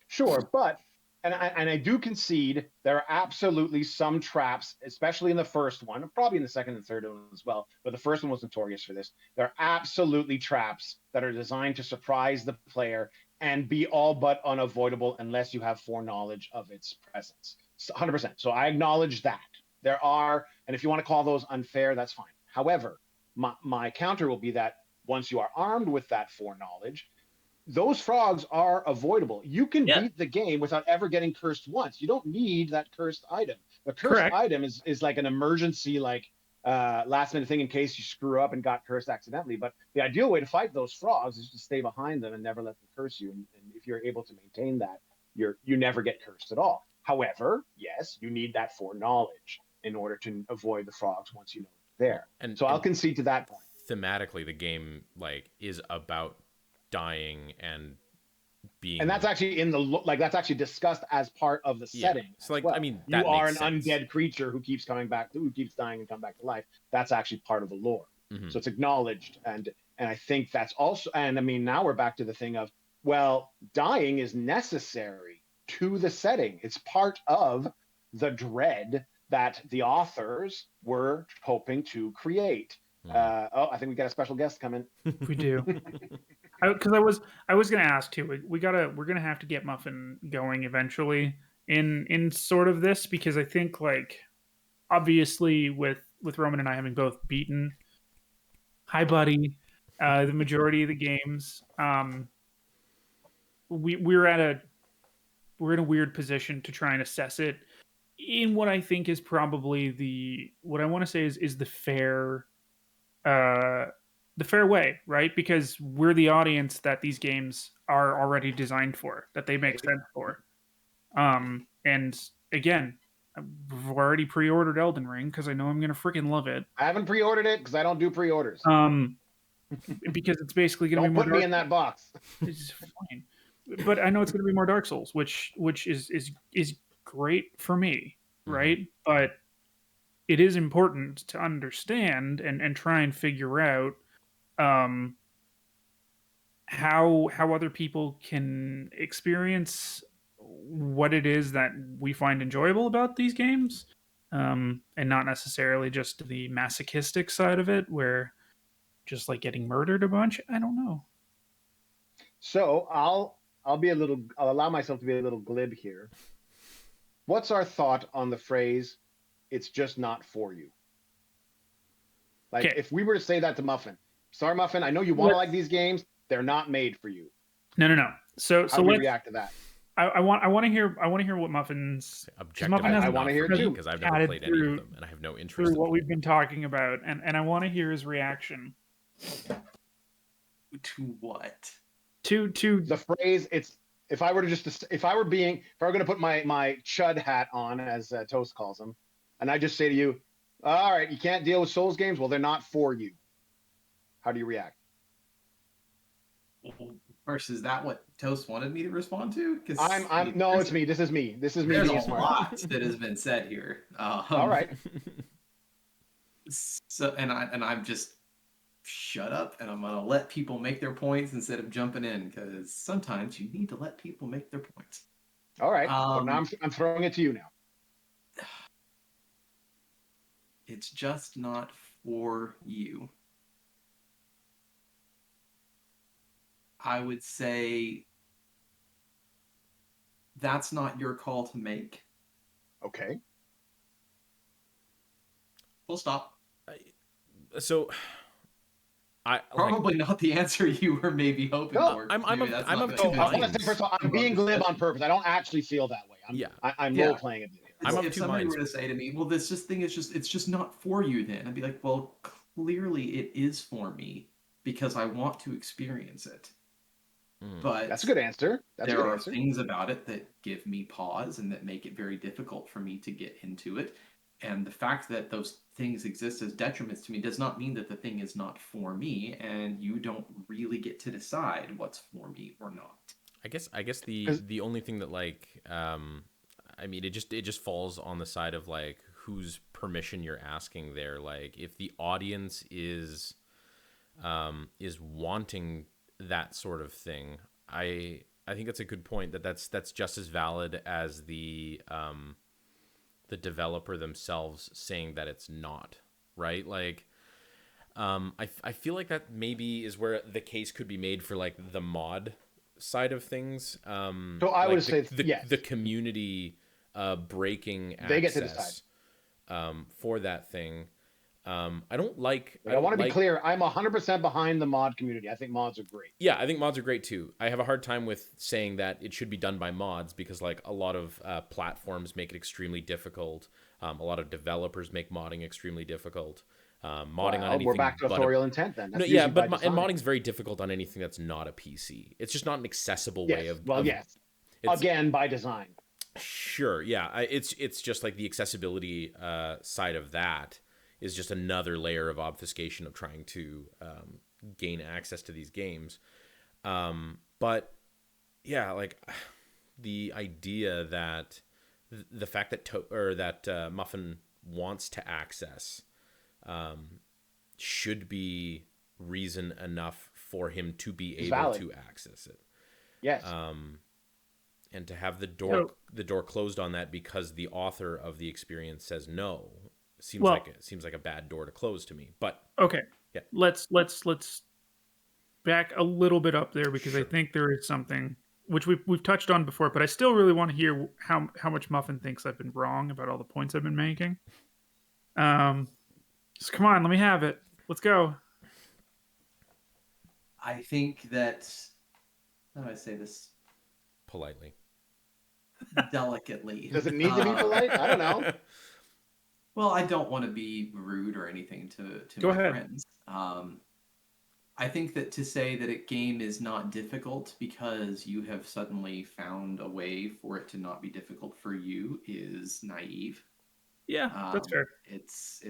Sure, but and I do concede there are absolutely some traps, especially in the first one, probably in the second and third one as well, but the first one was notorious for this. There are absolutely traps that are designed to surprise the player and be all but unavoidable unless you have foreknowledge of its presence. 100%. So I acknowledge that. There are, and if you want to call those unfair, that's fine. However, my counter will be that once you are armed with that foreknowledge, those frogs are avoidable. You can beat the game without ever getting cursed once. You don't need that cursed item. The cursed item is like an emergency, like last minute thing in case you screw up and got cursed accidentally. But the ideal way to fight those frogs is to stay behind them and never let them curse you. And if you're able to maintain that, you never get cursed at all. However, yes, you need that foreknowledge in order to avoid the frogs once you know there. And I'll concede to that point. Thematically, the game like is about dying and being, and that's actually that's actually discussed as part of the setting. So like, I mean, you are an undead creature who keeps coming back, who keeps dying and come back to life. That's actually part of the lore. So it's acknowledged, and I think that's also. And I mean, now we're back to the thing of, well, dying is necessary to the setting. It's part of the dread that the authors were hoping to create. I think we got a special guest coming. We do. Because I was gonna ask too. We're gonna have to get Muffin going eventually in sort of this, because I think like obviously with Roman and I having both beaten Hi Buddy the majority of the games, we're in a weird position to try and assess it in what I think is probably what I want to say is the fair way, right? Because we're the audience that these games are already designed for, that they make sense for. And again, I've already pre-ordered Elden Ring because I know I'm gonna freaking love it. I haven't pre-ordered it because I don't do pre-orders. Because it's basically gonna be more. Don't put me in that box. It's fine, but I know it's gonna be more Dark Souls, which is great for me, right? But it is important to understand and try and figure out how other people can experience what it is that we find enjoyable about these games, and not necessarily just the masochistic side of it, where just like getting murdered a bunch. I don't know. So I'll allow myself to be a little glib here. What's our thought on the phrase, "It's just not for you"? Like, if we were to say that to Muffin, sorry, Muffin, I know you want to like these games. They're not made for you. No. So how do we react to that? I want to hear what Muffin's objective. I want to hear it too because I've never played any of them and I have no interest in what we've been talking about, and I want to hear his reaction. To what? To the phrase. It's if I were going to put my chud hat on, as Toast calls them, and I just say to you, all right, you can't deal with Souls games. Well, they're not for you. How do you react? First, is that what Toast wanted me to respond to? Because it's me. This is me. There's a lot that has been said here. All right. So, and I'm just shut up, and I'm gonna let people make their points instead of jumping in, because sometimes you need to let people make their points. All right. So now I'm throwing it to you now. It's just not for you. I would say that's not your call to make. Okay. Full stop. So, probably not the answer you were maybe hoping for. I'm of two minds. I want to say first of all, I'm being glib on purpose. I don't actually feel that way. I'm role playing it. If somebody were to say to me, "Well, it's just not for you," then I'd be like, "Well, clearly it is for me because I want to experience it." But that's a good answer. There are things about it that give me pause and that make it very difficult for me to get into it. And the fact that those things exist as detriments to me does not mean that the thing is not for me, and you don't really get to decide what's for me or not. I guess the only thing that it just falls on the side of like whose permission you're asking there. Like if the audience is wanting that sort of thing, I think that's a good point. That's just as valid as the developer themselves saying that it's not, right? Like, I feel like that maybe is where the case could be made for like the mod side of things. So I would say the community breaking access, they get to decide for that thing. I don't like. I want to be clear. I'm 100% behind the mod community. I think mods are great. Yeah, I think mods are great too. I have a hard time with saying that it should be done by mods because, like, a lot of platforms make it extremely difficult. A lot of developers make modding extremely difficult. Modding on anything. We're back to authorial intent then. That's modding's very difficult on anything that's not a PC. It's just not an accessible way of. Well, yes. Again, by design. Sure. Yeah. It's just like the accessibility side of that is just another layer of obfuscation of trying to gain access to these games. But yeah, like the idea that the fact that Muffin wants to access should be reason enough for him to be able to access it. Yes. And to have the door closed on that because the author of the experience says no. Seems like a bad door to close to me, but okay. Yeah. Let's back a little bit up there because I think there is something which we've touched on before, but I still really want to hear how much Muffin thinks I've been wrong about all the points I've been making. So come on, let me have it. Let's go. I think that how do I say this politely, delicately? Does it need to be polite? I don't know. Well, I don't want to be rude or anything to Go my ahead. friends. I think that to say that a game is not difficult because you have suddenly found a way for it to not be difficult for you is naive. Yeah, that's fair. It's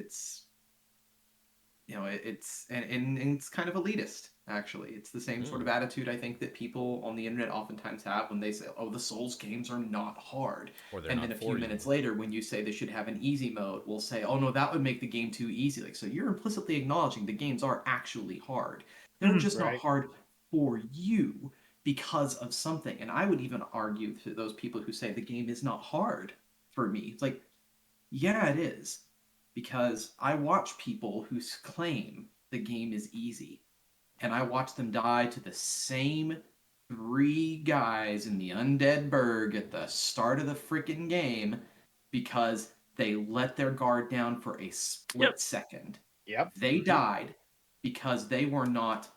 and it's kind of elitist, actually. It's the same sort of attitude I think that people on the internet oftentimes have when they say, oh, the Souls games are not hard. And then a few minutes later, when you say they should have an easy mode, we'll say, oh no, that would make the game too easy. Like, so you're implicitly acknowledging the games are actually hard. They're just not hard for you because of something. And I would even argue to those people who say the game is not hard for me. It's like, yeah, it is. Because I watch people who claim the game is easy, and I watch them die to the same 3 guys in the Undead Burg at the start of the freaking game because they let their guard down for a split second. Yep. They died because they were not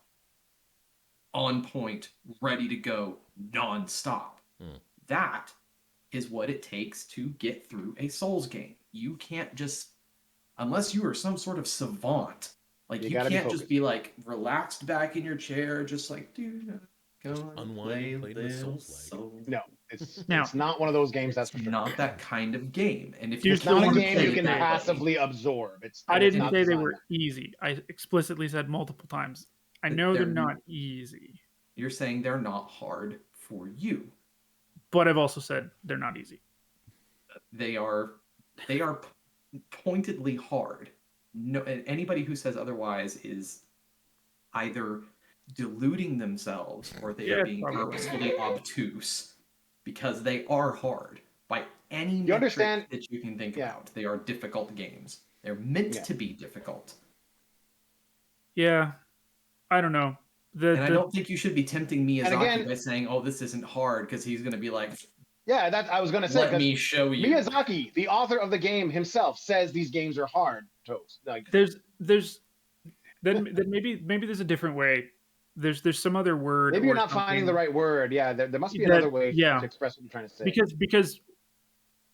on point, ready to go nonstop. That is what it takes to get through a Souls game. You can't just, unless you are some sort of savant, like you can't just be like relaxed back in your chair, just like, dude, go unwind, play the Souls. No, it's not one of those games. That's not that kind of game. And if it's not a game you can passively absorb. I didn't say they were easy. I explicitly said multiple times, I know they're not easy. You're saying they're not hard for you. But I've also said they're not easy. They are pointedly hard. No, anybody who says otherwise is either deluding themselves or they are being purposefully obtuse, because they are hard by any metric that you can think about. They are difficult games. They're meant to be difficult. Yeah, I don't know. I don't think you should be tempting Miyazaki by saying, "Oh, this isn't hard," because he's going to be like, "Yeah, that I was going to say." Let me show you. Miyazaki, the author of the game himself, says these games are hard. Toast. Like there's then maybe there's a different way. There's some other word. Maybe you're not finding the right word. Yeah, there must be another way to express what you're trying to say. Because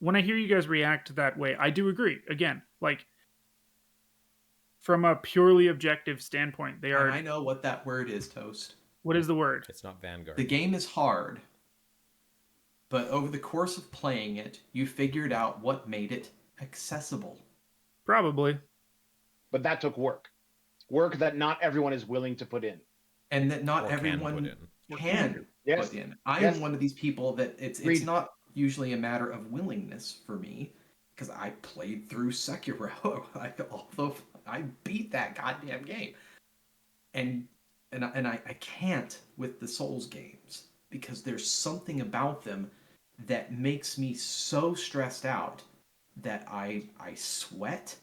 when I hear you guys react that way, I do agree. Again, like, from a purely objective standpoint, they are. I know what that word is, Toast. What is the word? It's not Vanguard. The game is hard, but over the course of playing it, you figured out what made it accessible. Probably. But that took work. Work that not everyone is willing to put in. And that not everyone can put in. I am one of these people that it's not usually a matter of willingness for me, because I played through Sekiro, although I beat that goddamn game. And I can't with the Souls games, because there's something about them that makes me so stressed out that I sweat.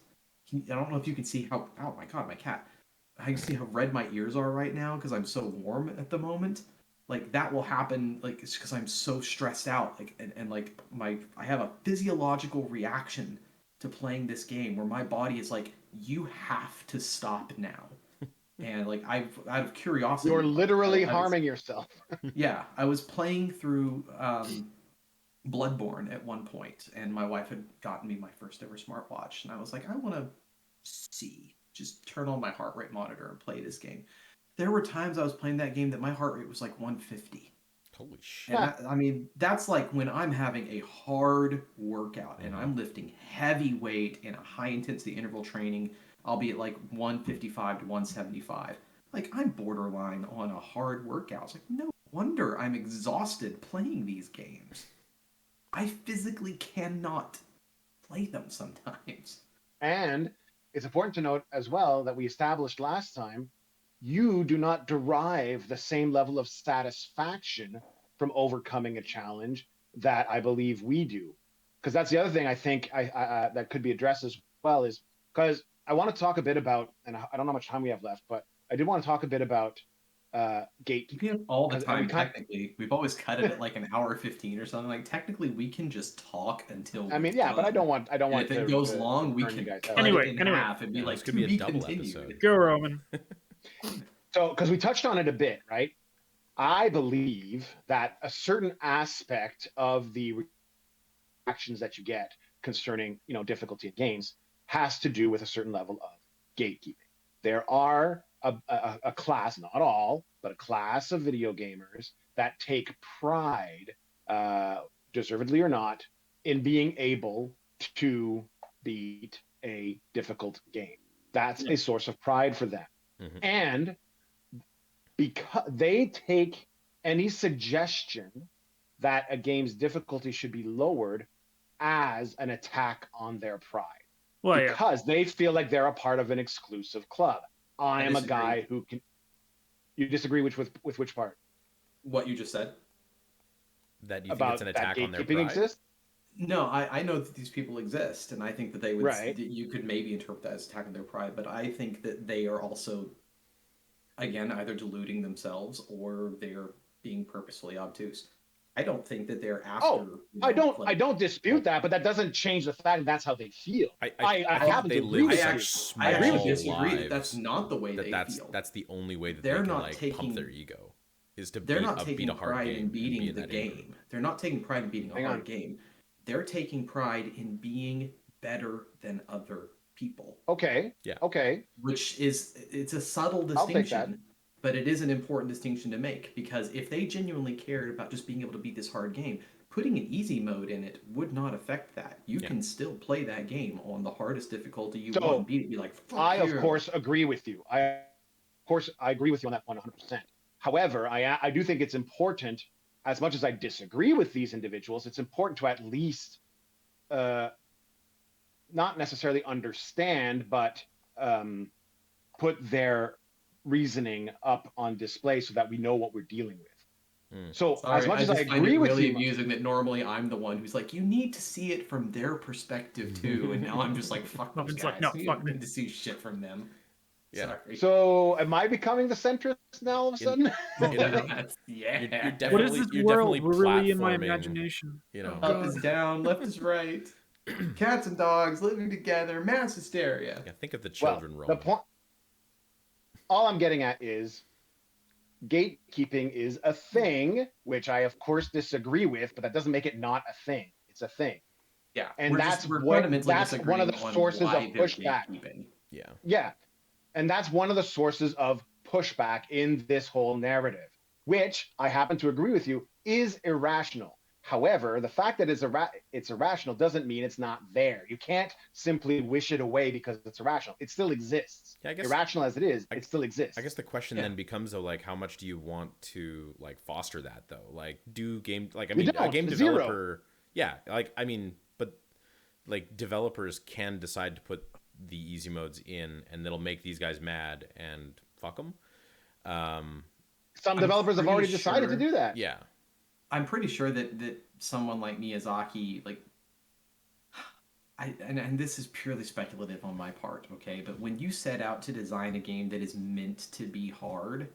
I don't know if you can see how, oh my god, my cat. I can see how red my ears are right now because I'm so warm at the moment. Like, that will happen, like, it's because I'm so stressed out. Like, and like, I have a physiological reaction to playing this game where my body is like, you have to stop now. And like, out of curiosity, you're literally harming yourself. Yeah, I was playing through Bloodborne at one point, and my wife had gotten me my first ever smartwatch, and I was like, I want to just turn on my heart rate monitor and play this game. There were times I was playing that game that my heart rate was like 150. Holy shit. And that's like when I'm having a hard workout and I'm lifting heavy weight in a high intensity interval training. I'll be at like 155 to 175. Like, I'm borderline on a hard workout. It's like, no wonder I'm exhausted playing these games. I physically cannot play them sometimes. And it's important to note as well that we established last time, you do not derive the same level of satisfaction from overcoming a challenge that I believe we do. Because that's the other thing I think that could be addressed as well, is because I want to talk a bit about, and I don't know how much time we have left, but I did want to talk a bit about gatekeeping. We have all the time, technically. We've always cut it at like an hour 15 or something. Like, technically, we can just talk until. I mean, yeah, but I don't want. If it goes long, we can cut it in half and be like, could be a double episode. Go, Roman. So, because we touched on it a bit, right? I believe that a certain aspect of the reactions that you get concerning, difficulty in games has to do with a certain level of gatekeeping. There are a class, not all, but a class of video gamers that take pride, deservedly or not, in being able to beat a difficult game. That's a source of pride for them. Mm-hmm. And because they take any suggestion that a game's difficulty should be lowered as an attack on their pride. Well, because they feel like they're a part of an exclusive club. I am a guy who can. You disagree with which part? What you just said. That you think it's an attack on their pride? Exists? No, I know that these people exist, and I think that they would. Right. You could maybe interpret that as attack on their pride, but I think that they are also, again, either deluding themselves or they're being purposefully obtuse. I don't think that they're after. Oh, I don't dispute that, but that doesn't change the fact that that's how they feel. I happen to agree with you. I agree with you. That's not the way they feel. That's the only way that they're not pump their ego. Is to they're not taking pride in beating the game. They're not taking pride in beating a hard game. They're taking pride in being better than other people. Okay. Yeah. Okay. Which it's a subtle distinction. But it is an important distinction to make, because if they genuinely cared about just being able to beat this hard game, putting an easy mode in it would not affect that. You can still play that game on the hardest difficulty you want and beat it. Be like, fuck you. Of course, agree with you. I agree with you on that 100%. However, I do think it's important, as much as I disagree with these individuals, it's important to at least not necessarily understand, but put their reasoning up on display so that we know what we're dealing with. So as much as I agree with really you, amusing that normally I'm the one who's like, you need to see it from their perspective too, and now I'm just like, fuck those guys. No, fuck me to see shit from them. Yeah. Sorry. So am I becoming the centrist now all of a sudden? Yeah. What is this world? We're really in my imagination. Up is down, left is right. Cats and dogs living together, mass hysteria. Yeah, think of the children role. All I'm getting at is gatekeeping is a thing, which I of course disagree with, but that doesn't make it not a thing. It's a thing. Yeah. And that's one of the sources of pushback. Yeah. Yeah. And that's one of the sources of pushback in this whole narrative, which I happen to agree with you is irrational. However, the fact that it's irrational doesn't mean it's not there. You can't simply wish it away because it's irrational. It still exists. Yeah, irrational as it is, it still exists. I guess the question then becomes, though, like, how much do you want to foster that, though? Like, a game developer, zero. Yeah, but developers can decide to put the easy modes in, and that'll make these guys mad and fuck them. Some developers have already decided to do that. Yeah. I'm pretty sure that someone like Miyazaki, and this is purely speculative on my part, okay? But when you set out to design a game that is meant to be hard,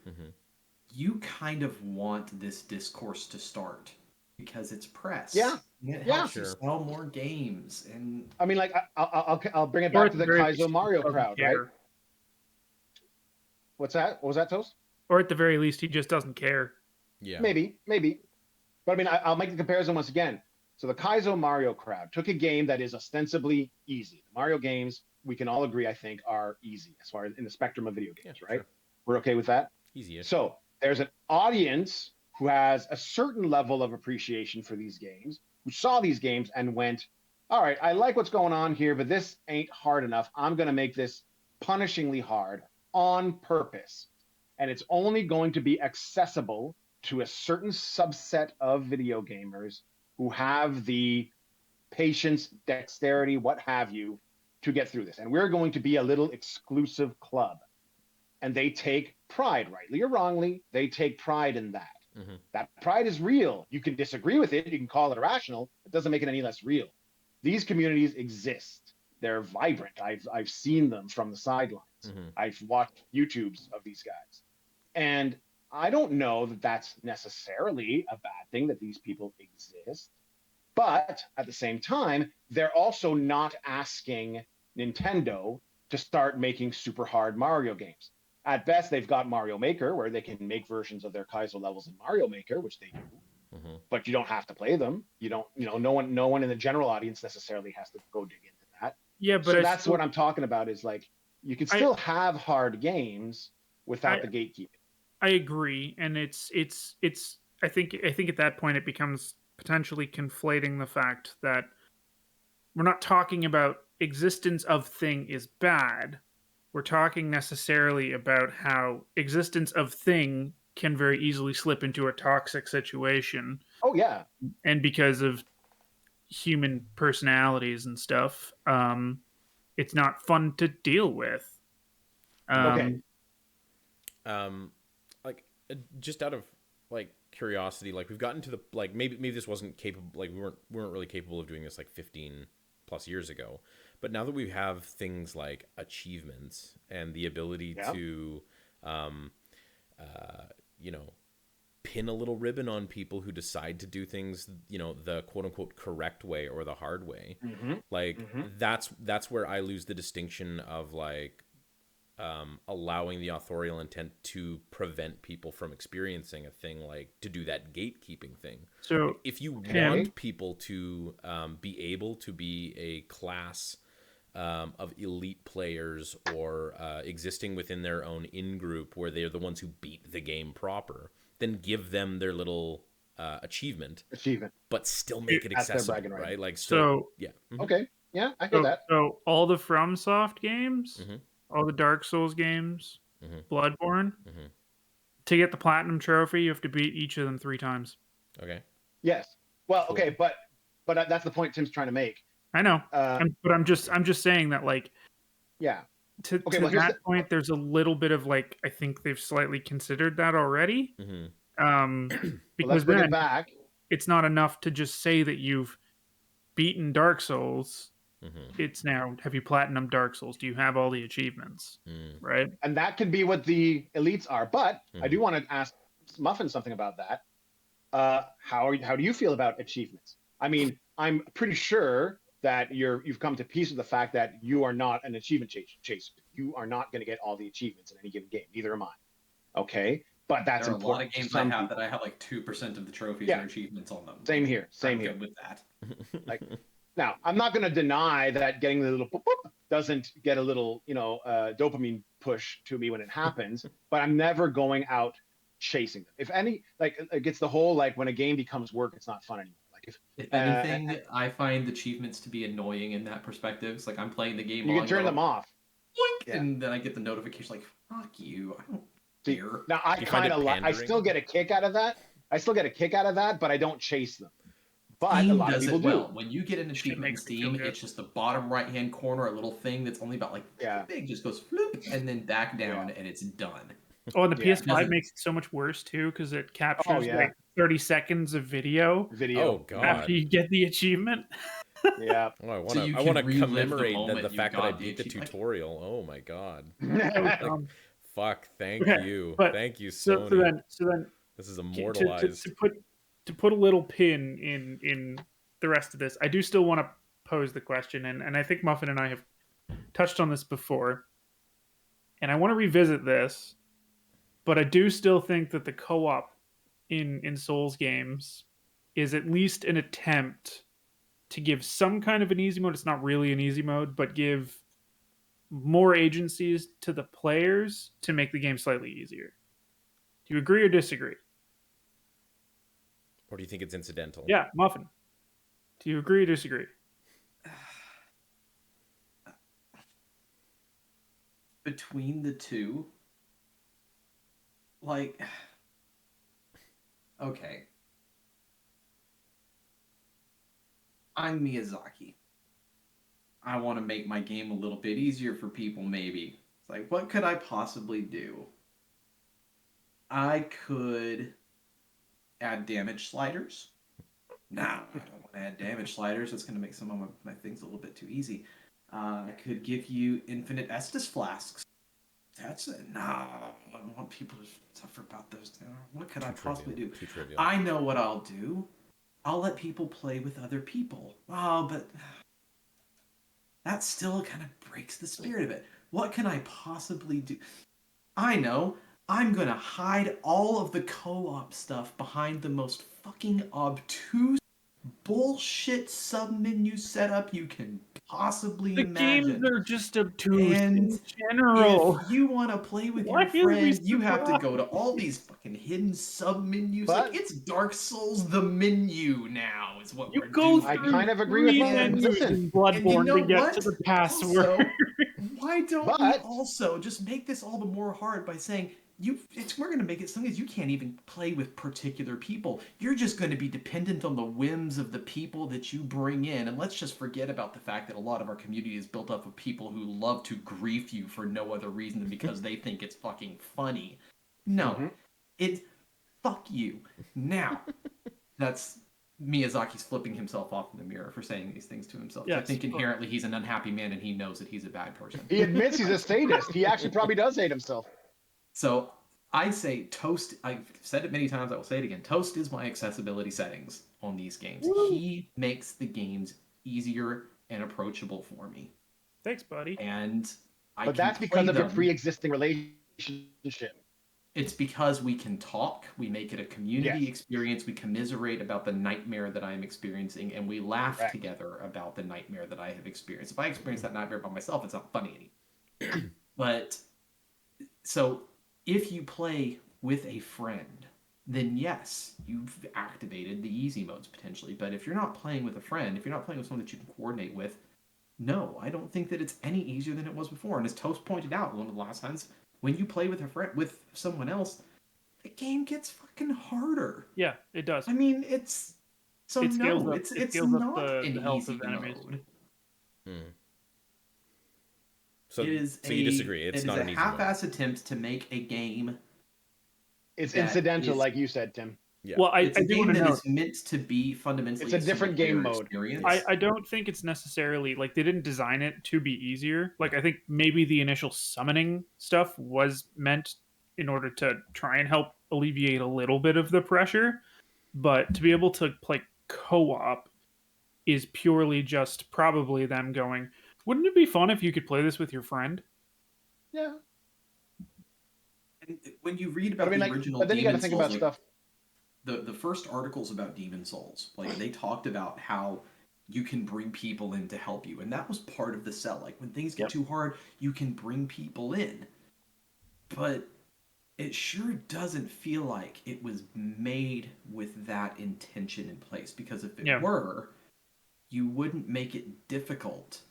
you kind of want this discourse to start because it's press. Yeah. It helps you sell more games, and I mean, I'll bring it back to the Kaizo Mario crowd, right? What's that? What was that, Toast? Or at the very least, he just doesn't care. Yeah. Maybe. But I mean, I'll make the comparison once again. So the Kaizo Mario crowd took a game that is ostensibly easy. The Mario games, we can all agree, I think, are easy as far as in the spectrum of video games, right? Sure. We're okay with that? Easy. So there's an audience who has a certain level of appreciation for these games, who saw these games and went, all right, I like what's going on here, but this ain't hard enough. I'm going to make this punishingly hard on purpose. And it's only going to be accessible to a certain subset of video gamers who have the patience, dexterity, what have you, to get through this. And we're going to be a little exclusive club. And they take pride, rightly or wrongly, they take pride in that. That pride is real. You can disagree with it. You can call it irrational. It doesn't make it any less real. These communities exist. They're vibrant. I've seen them from the sidelines. I've watched YouTubes of these guys. And I don't know that that's necessarily a bad thing that these people exist. But at the same time, they're also not asking Nintendo to start making super hard Mario games. At best, they've got Mario Maker, where they can make versions of their Kaizo levels in Mario Maker, which they do. But you don't have to play them. You don't, no one in the general audience necessarily has to go dig into that. Yeah, but so that's what I'm talking about is you can still have hard games without the gatekeeping. I agree, and it's. I think at that point it becomes potentially conflating the fact that we're not talking about existence of thing is bad. We're talking necessarily about how existence of thing can very easily slip into a toxic situation. Oh yeah, and because of human personalities and stuff, it's not fun to deal with. Okay. Like just out of like curiosity, like we've gotten to the like maybe this wasn't capable, like we weren't really capable of doing this like 15 plus years ago, but now that we have things like achievements and the ability to you know, pin a little ribbon on people who decide to do things, you know, the quote unquote correct way or the hard way. Like that's where I lose the distinction of like allowing the authorial intent to prevent people from experiencing a thing, like to do that gatekeeping thing. So like, if you want people to be able to be a class of elite players or existing within their own in-group where they're the ones who beat the game proper, then give them their little achievement, but still make it accessible, right? Like, still, yeah. Okay, yeah, I hear that. So all the FromSoft games, all the Dark Souls games, Bloodborne, to get the Platinum Trophy, you have to beat each of them 3 times. Okay. Yes. Well, cool. Okay, but that's the point Tim's trying to make. I know, but I'm just saying that, like, yeah. To that point, there's a little bit of like, I think they've slightly considered that already. Because then it's not enough to just say that you've beaten Dark Souls. It's now, have you platinum Dark Souls? Do you have all the achievements? Right? And that could be what the elites are. But I do want to ask Muffin something about that. How do you feel about achievements? I mean, I'm pretty sure that you've come to peace with the fact that you are not an achievement chaser. You are not going to get all the achievements in any given game. Neither am I. Okay, but that's there are important. A lot of games I have that I have like 2% of the trophies or achievements on them. Same here. Same here. Good with that. Like, now, I'm not going to deny that getting the little boop, boop doesn't get a little, dopamine push to me when it happens. But I'm never going out chasing them. If any, like, it gets the whole like when a game becomes work, it's not fun anymore. If anything, I find achievements to be annoying in that perspective. It's like I'm playing the game. You can turn them off. Boink, and then I get the notification like, "Fuck you! I don't care." Now I kind of I still get a kick out of that. But I don't chase them. But Steam a lot of people do. When you get an achievement in Steam, it's just the bottom right-hand corner, a little thing that's only about like big, just goes floop, and then back down, and it's done. Oh, and the PS5 makes it so much worse too, because it captures like 30 seconds of video. Oh god! After you get the achievement. Yeah. Oh, I want to commemorate the fact that I beat the tutorial. Oh my god. Fuck! Thank you, thank you, Sony. So then, this is immortalized. To put a little pin in the rest of this, I do still want to pose the question, and I think Muffin and I have touched on this before, and I want to revisit this. But I do still think that the co-op in Souls games is at least an attempt to give some kind of an easy mode. It's not really an easy mode, but give more agencies to the players to make the game slightly easier. Do you agree or disagree? Or do you think it's incidental? Yeah, Muffin. Do you agree or disagree? Between the two, like, okay, I'm Miyazaki. I want to make my game a little bit easier for people, maybe. It's like, what could I possibly do? I could add damage sliders. No, I don't want to add damage sliders. It's going to make some of my things a little bit too easy. I could give you infinite Estus flasks. That's it. No, I don't want people to suffer about those. What could I possibly do? I know what I'll do. I'll let people play with other people. Oh, but that still kind of breaks the spirit of it. What can I possibly do? I know. I'm going to hide all of the co-op stuff behind the most fucking obtuse bullshit sub-menu setup you can possibly the imagine. games are just obtuse And in general. if you want to play with Why your is we friend, you have to surprised? go to all these fucking hidden sub-menus. Like, But- it's Dark Souls the menu now is what You we're go doing. I through kind of agree with 3 Muffin. menus Listen, in Bloodborne know to get what? to the password. Also, why don't we But- also just make this all the more hard by saying we're going to make it something you can't even play with particular people. You're just going to be dependent on the whims of the people that you bring in. And let's just forget about the fact that a lot of our community is built up of people who love to grief you for no other reason than because they think it's fucking funny. No, it's fuck you. Now, that's Miyazaki's flipping himself off in the mirror for saying these things to himself. Yes, I think inherently he's an unhappy man and he knows that he's a bad person. He admits he's a sadist. He actually probably does hate himself. So I say Toast, I've said it many times, I will say it again. Toast is my accessibility settings on these games. Woo. He makes the games easier and approachable for me. Thanks, buddy. And But that's because of your pre-existing relationship. It's because we can talk, we make it a community experience, we commiserate about the nightmare that I am experiencing, and we laugh together about the nightmare that I have experienced. If I experience that nightmare by myself, it's not funny anymore. But, so, if you play with a friend, then yes, you've activated the easy modes potentially. But if you're not playing with a friend, if you're not playing with someone that you can coordinate with, no, I don't think that it's any easier than it was before. And as Toast pointed out one of the last times, when you play with a friend, with someone else, the game gets fucking harder. Yeah, it does. I mean, it's so it scales no, up, it's scales not up the an health easy of enemies. mode. So you disagree? It's not an easy half-ass attempt to make a game. It's incidental, like you said, Tim. Yeah. Well, I do want to know it's meant to be fundamentally. It's a different game mode. Experience. I don't think it's necessarily like they didn't design it to be easier. Like I think maybe the initial summoning stuff was meant in order to try and help alleviate a little bit of the pressure, but to be able to play co-op is purely just probably them going, wouldn't it be fun if you could play this with your friend? Yeah. And when you read about the original, but then you got to think about stuff. The first articles about Demon Souls, like they talked about how you can bring people in to help you, and that was part of the sell. Like when things get too hard, you can bring people in, but it sure doesn't feel like it was made with that intention in place. Because if it were, you wouldn't make it difficult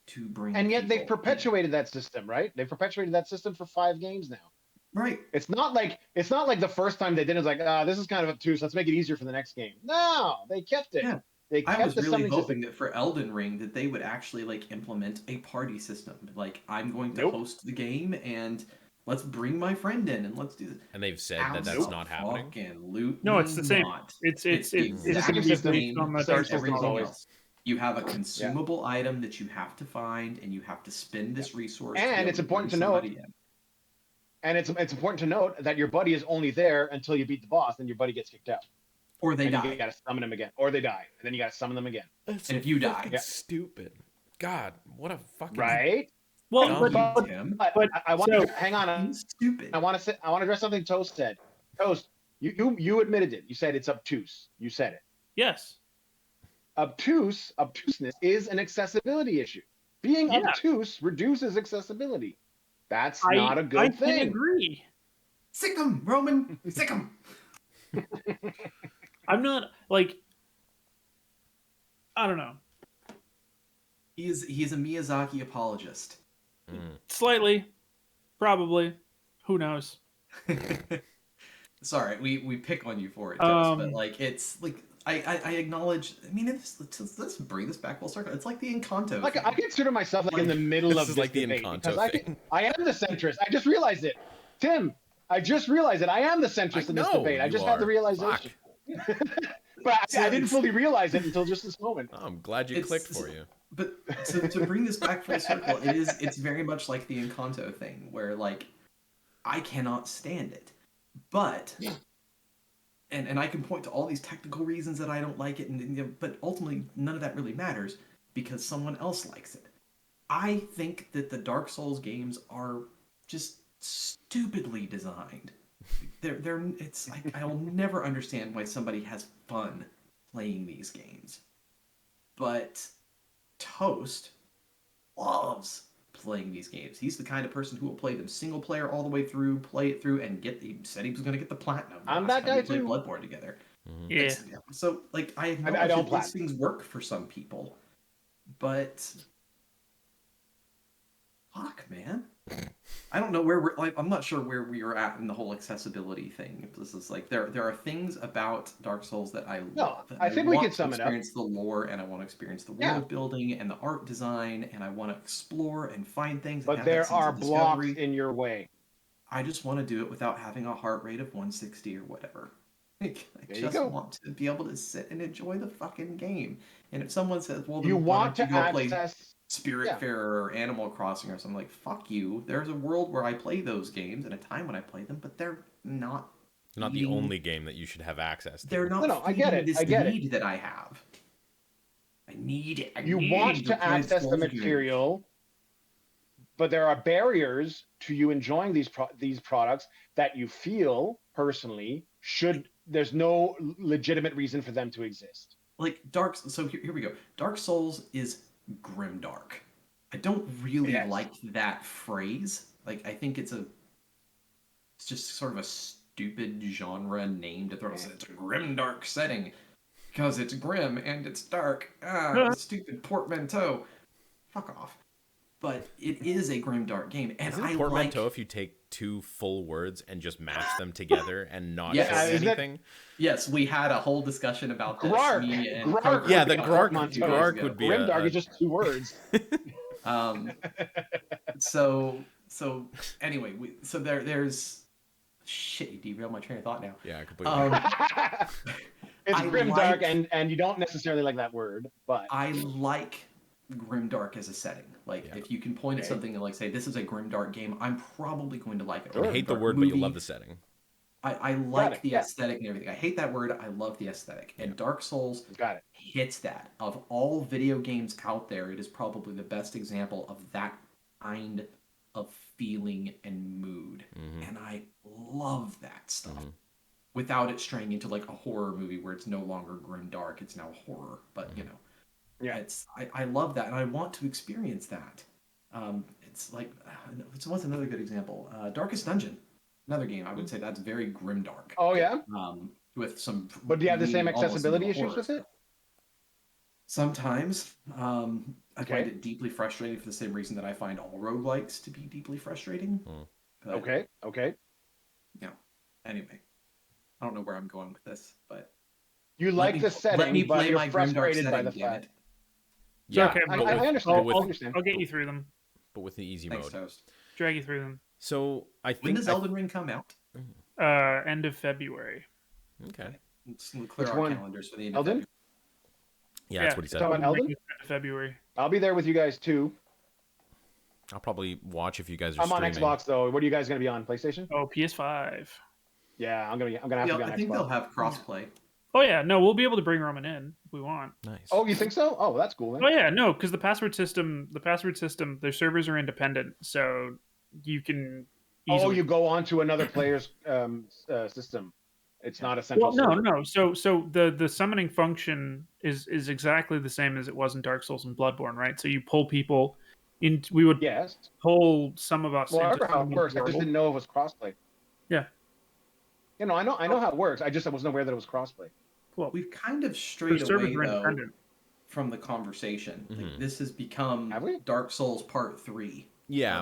to bring. And yet they've perpetuated that system, right? They've perpetuated that system for 5 games now. Right. It's not like the first time they did it was like, this is kind of obtuse. Let's make it easier for the next game. No, they kept it. Yeah. They kept I was really hoping system. that for Elden Ring that they would actually like implement a party system. Like I'm going to host the game and let's bring my friend in and let's do this. And they've said that that's not happening. No, it's the same. It's the same system on the Dark Souls always. You have a consumable item that you have to find, and you have to spend this resource. And it's important to note. And it's important to note that your buddy is only there until you beat the boss, and your buddy gets kicked out. Or they die. You got to summon them again. Or they die. And then you got to summon them again. That's and if you die, stupid. God, what a fucking right. Well, but I want to hang on. Stupid. I want to address something Toast said. Toast, you admitted it. You said it's obtuse. You said it. Yes. Obtuseness is an accessibility issue. Being obtuse reduces accessibility. That's not a good thing. I agree. Sick 'em, Roman. Sick 'em. I'm not like. I don't know. He is a Miyazaki apologist. Slightly, probably. Who knows? Sorry, we pick on you for it, but like it's like I acknowledge. I mean, let's bring this back full circle. It's like the Encanto. Like I consider myself like in the middle of this like the debate Encanto because I am the centrist. I just realized it, Tim. I just realized it. I am the centrist in this debate. I just had the realization. But I didn't fully realize it until just this moment. Oh, I'm glad you clicked for you. But to bring this back full circle, it's very much like the Encanto thing, where like I cannot stand it, but and I can point to all these technical reasons that I don't like it, but ultimately none of that really matters because someone else likes it. I think that the Dark Souls games are just stupidly designed. It's like I'll never understand why somebody has fun playing these games. But Toast loves playing these games. He's the kind of person who will play them single player all the way through, play it through, and he said he was going to get the platinum. I'm that guy too. Bloodborne together. Yeah. So like I acknowledge I don't that these things work for some people, but fuck, man. I don't know where we're like. I'm not sure where we are at in the whole accessibility thing. This is like there are things about Dark Souls that I love. I think we could sum it up. Experience the lore, and I want to experience the world building and the art design, and I want to explore and find things. But there are blocks in your way. I just want to do it without having a heart rate of 160 or whatever. Like, I just want to be able to sit and enjoy the fucking game. And if someone says, "Well, you want to play Spiritfarer or Animal Crossing or something," like, fuck you. There's a world where I play those games and a time when I play them, but they're not the only game that you should have access to. They're not. No, I get it. This I get need that I have. I need it. You want to access the material, but there are barriers to you enjoying these products that you feel personally should. There's no legitimate reason for them to exist. Like so here we go. Dark Souls is grimdark. I don't really like that phrase. Like, I think it's just sort of a stupid genre name to throw. It's a grimdark setting because it's grim and it's dark. Stupid portmanteau. Fuck off. But it is a grimdark game, and Isn't it portmanteau if you take two full words and just match them together and not anything? Yes, we had a whole discussion about this. Grark. Yeah, the Grark would be grimdark is just two words. So anyway, there's shit. You derailed my train of thought now. Yeah, completely. It's grimdark, and you don't necessarily like that word, but I like grimdark as a setting. Like, if you can point at something and like say this is a grimdark game, I'm probably going to like it. I hate the word, but you love the setting. I like the aesthetic and everything. I hate that word. I love the aesthetic. And Dark Souls hits that. Of all video games out there, it is probably the best example of that kind of feeling and mood. And I love that stuff. Without it straying into like a horror movie where it's no longer grimdark, it's now horror. But you know. Yeah, I love that, and I want to experience that. It's like, what's another good example? Darkest Dungeon, another game. I would say that's very grimdark. Oh yeah. With some. But do you have the same accessibility issues with it? Sometimes. I find it deeply frustrating for the same reason that I find all roguelikes to be deeply frustrating. But, Okay. Yeah. Anyway, I don't know where I'm going with this, but. You like the setting, but you're frustrated by the fact. Yeah, okay. I understand. I'll get you through them. But with the easy mode. Drag you through them. So I think. When does Elden Ring come out? End of February. Okay. Let's clear our calendars for the end of Elden? February. Yeah, that's what he said. Talking about Elden? February. I'll be there with you guys too. I'll probably watch if you guys are I'm streaming. on Xbox though. What are you guys going to be on? PlayStation? Oh, PS5. Yeah, I'm gonna have to be on Xbox. I think they'll have crossplay. Oh yeah, no, we'll be able to bring Roman in if we want. Nice. Oh, you think so? Oh, that's cool. Then. Oh yeah, no, because the password system, their servers are independent, so you can. You go on to another player's system. It's not a central. Well, no. So the summoning function is exactly the same as it was in Dark Souls and Bloodborne, right? So you pull people in. We would pull some of us. Well, I remember how it works. I just didn't know it was crossplay. Yeah. You know, I know how it works. I wasn't aware that it was crossplay. Well, we've kind of strayed away though from the conversation. Like, this has become Dark Souls Part 3. Yeah,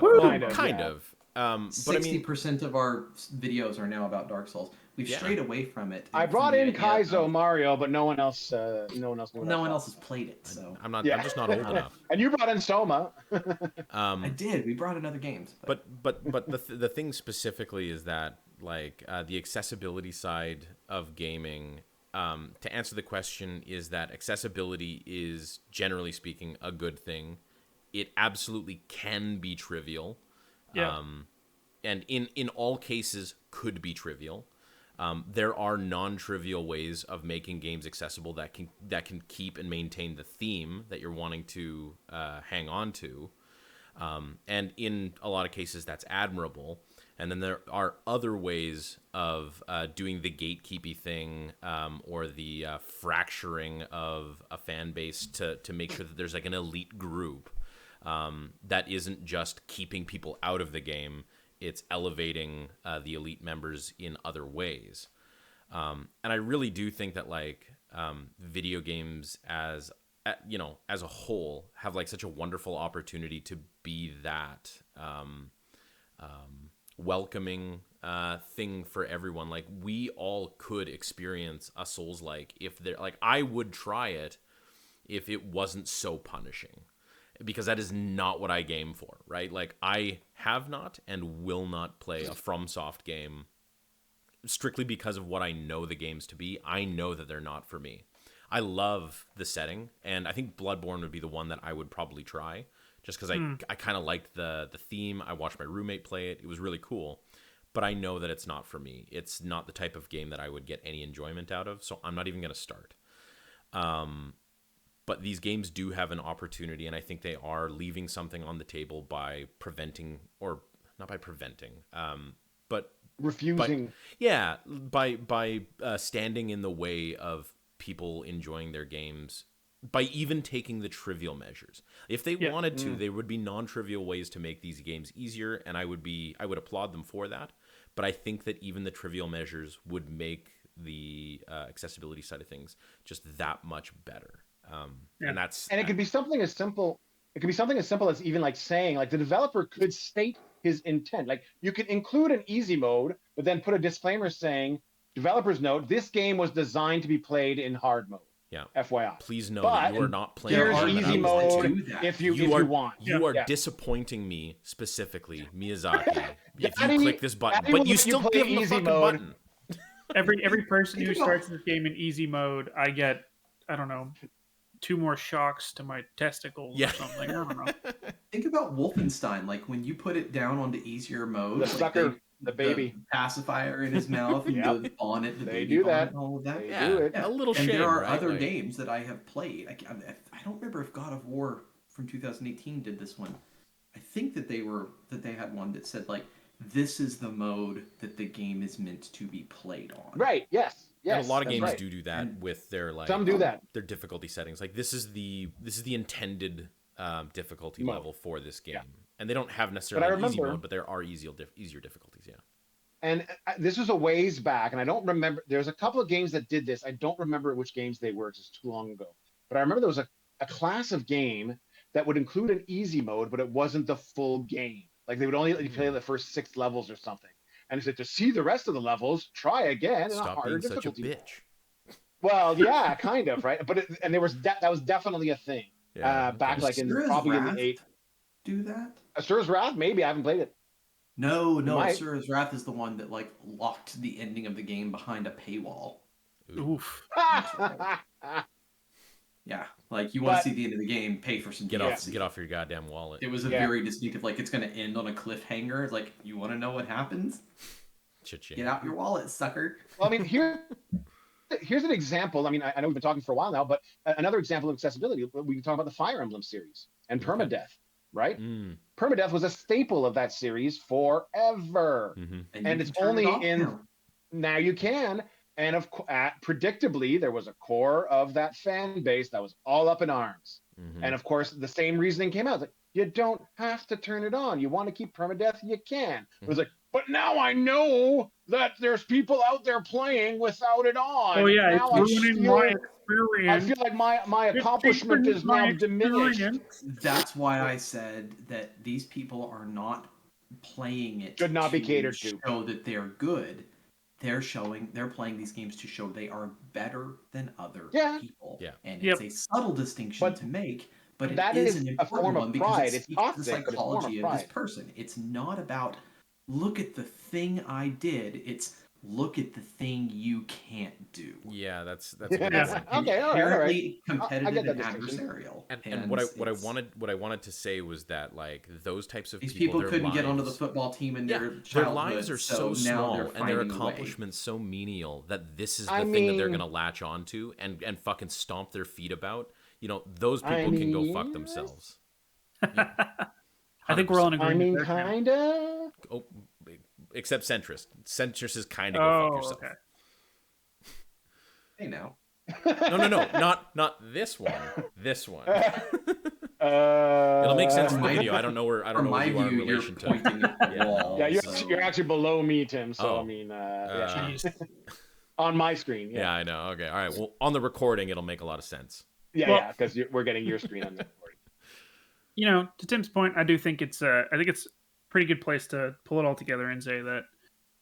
kind of. 60% of our videos are now about Dark Souls. We've strayed away from it. I brought in Kaizo Mario, but no one else. No one else has played it. So I'm just not old enough. And you brought in Soma. I did. We brought in other games. But the thing specifically is that like the accessibility side of gaming. To answer the question, is that accessibility is, generally speaking, a good thing. It absolutely can be trivial. Yeah. And in all cases could be trivial. There are non-trivial ways of making games accessible that can keep and maintain the theme that you're wanting to hang on to. And in a lot of cases, that's admirable. And then there are other ways of doing the gatekeepy thing, or the fracturing of a fan base to make sure that there's like an elite group that isn't just keeping people out of the game. It's elevating the elite members in other ways. And I really do think that like video games as a whole have like such a wonderful opportunity to be that welcoming thing for everyone. Like we all could experience a Souls-like if they're like, I would try it if it wasn't so punishing, because that is not what I game for, right? Like I have not and will not play a FromSoft game strictly because of what I know the games to be. I know that they're not for me. I love the setting, and I think Bloodborne would be the one that I would probably try, just because I kind of liked the theme. I watched my roommate play it. It was really cool, but I know that it's not for me. It's not the type of game that I would get any enjoyment out of, so I'm not even going to start. But these games do have an opportunity, and I think they are leaving something on the table by preventing, or not by preventing, but refusing. By standing in the way of people enjoying their games, by even taking the trivial measures. If they wanted to, there would be non-trivial ways to make these games easier, and I would applaud them for that. But I think that even the trivial measures would make the accessibility side of things just that much better. And it could be something as simple. It could be something as simple as even like saying, like the developer could state his intent. Like you could include an easy mode, but then put a disclaimer saying, developers note, this game was designed to be played in hard mode. Yeah. FYI. Please know that you are not playing here's hard easy mode if you want. You are disappointing me specifically, Miyazaki. If you click this button, but you still give the fucking button. Every person who starts this game in easy mode, I get, I don't know, 2 more shocks to my testicles or something. I don't know. Think about Wolfenstein. Like when you put it down onto easier mode, the sucker, the baby, the pacifier in his mouth, and the bonnet, the baby bonnet, and all of that. A little shame. And there are right? other games that I have played. I don't remember if God of War from 2018 did this one. I think that they had one that said like, this is the mode that the game is meant to be played on. Right. Yes. Yes, and a lot of games do that with their like some do that. Their difficulty settings. Like this is the intended difficulty level for this game, and they don't have necessarily an easy mode, but there are easier difficulties. Yeah. And this was a ways back, and I don't remember. There's a couple of games that did this. I don't remember which games they were. It's just too long ago. But I remember there was a class of game that would include an easy mode, but it wasn't the full game. Like they would only let you play the first 6 levels or something. And he said, to see the rest of the levels, try again in a harder difficulty. Such a bitch. Well, yeah, kind of, right? But that was definitely a thing. Back like in probably in the 8. Do that? Asura's Wrath? Maybe I haven't played it. No. Asura's Wrath is the one that like locked the ending of the game behind a paywall. Oof. Yeah, like you want to see the end of the game, pay for some get off your goddamn wallet. It was a very distinctive, like it's going to end on a cliffhanger. It's like, you want to know what happens? Cha-ching. Get out your wallet, sucker. Well, I mean, here's an example. I mean, I know we've been talking for a while now, but another example of accessibility. We can talk about the Fire Emblem series and Permadeath, right? Permadeath was a staple of that series forever, and it's only in now you can. And predictably, there was a core of that fan base that was all up in arms. And of course, the same reasoning came out. Like, you don't have to turn it on. You want to keep permadeath? You can. It was like, but now I know that there's people out there playing without it on. Oh yeah, now it's ruining my experience. I feel like my accomplishment is now diminished. That's why I said that these people are not playing it. Should not be catered to. Show that they're good. They're playing these games to show they are better than other people. Yeah. And it's a subtle distinction to make, but it is an important one because it speaks to the psychology of this person. It's not about, look at the thing I did. It's, look at the thing you can't do. Yeah, that's okay. Inherently competitive and adversarial. And what I wanted to say was that like those types of these people couldn't get onto the football team in their lives are so small and their accomplishments so menial that this is the thing that they're gonna latch onto and fucking stomp their feet about. You know, those people can go fuck themselves. I think we're all in agreement. Kinda. Oh, except Centrist. Centrist is kind of go fuck yourself. Okay. Hey now. No, not this one. This one. It'll make sense in the video. I don't know where you are in relation to. You're actually below me, Tim. So I mean, on my screen. Yeah, I know. Okay, all right. Well, on the recording, it'll make a lot of sense. Yeah, because we're getting your screen on the recording. You know, to Tim's point, I do think it's a pretty good place to pull it all together and say that.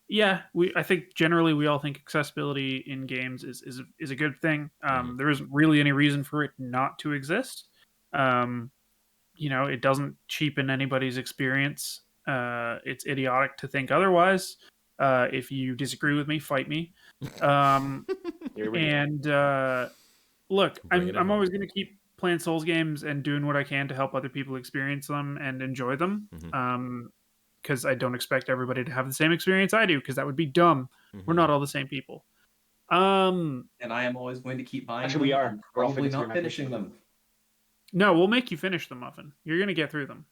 Yeah, I think generally we all think accessibility in games is a good thing. There isn't really any reason for it not to exist. You know, it doesn't cheapen anybody's experience. It's idiotic to think otherwise. If you disagree with me, fight me. And look, I'm always going to keep playing Souls games and doing what I can to help other people experience them and enjoy them. Because I don't expect everybody to have the same experience I do, because that would be dumb. We're not all the same people. And I am always going to keep buying them. We are. We're probably not finishing them. No, we'll make you finish them, Muffin. You're going to get through them.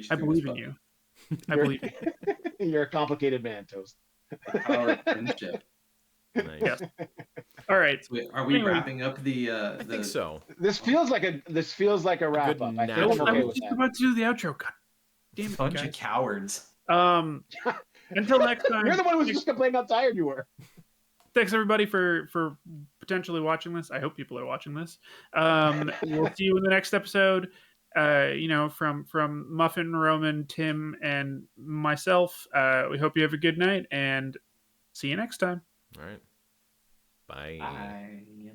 I believe in you. I believe in you. You're a complicated man, Toast. Power of friendship. Nice. Yes. All right. So are we wrapping up the? I think so. This feels like a wrap up. I was just about to do the outro. God damn it, bunch of cowards. Until next time. You're the one who was just complaining how tired you were. Thanks everybody for potentially watching this. I hope people are watching this. We'll see you in the next episode. You know, from Muffin, Roman, Tim, and myself. We hope you have a good night and see you next time. All right. Bye. Bye.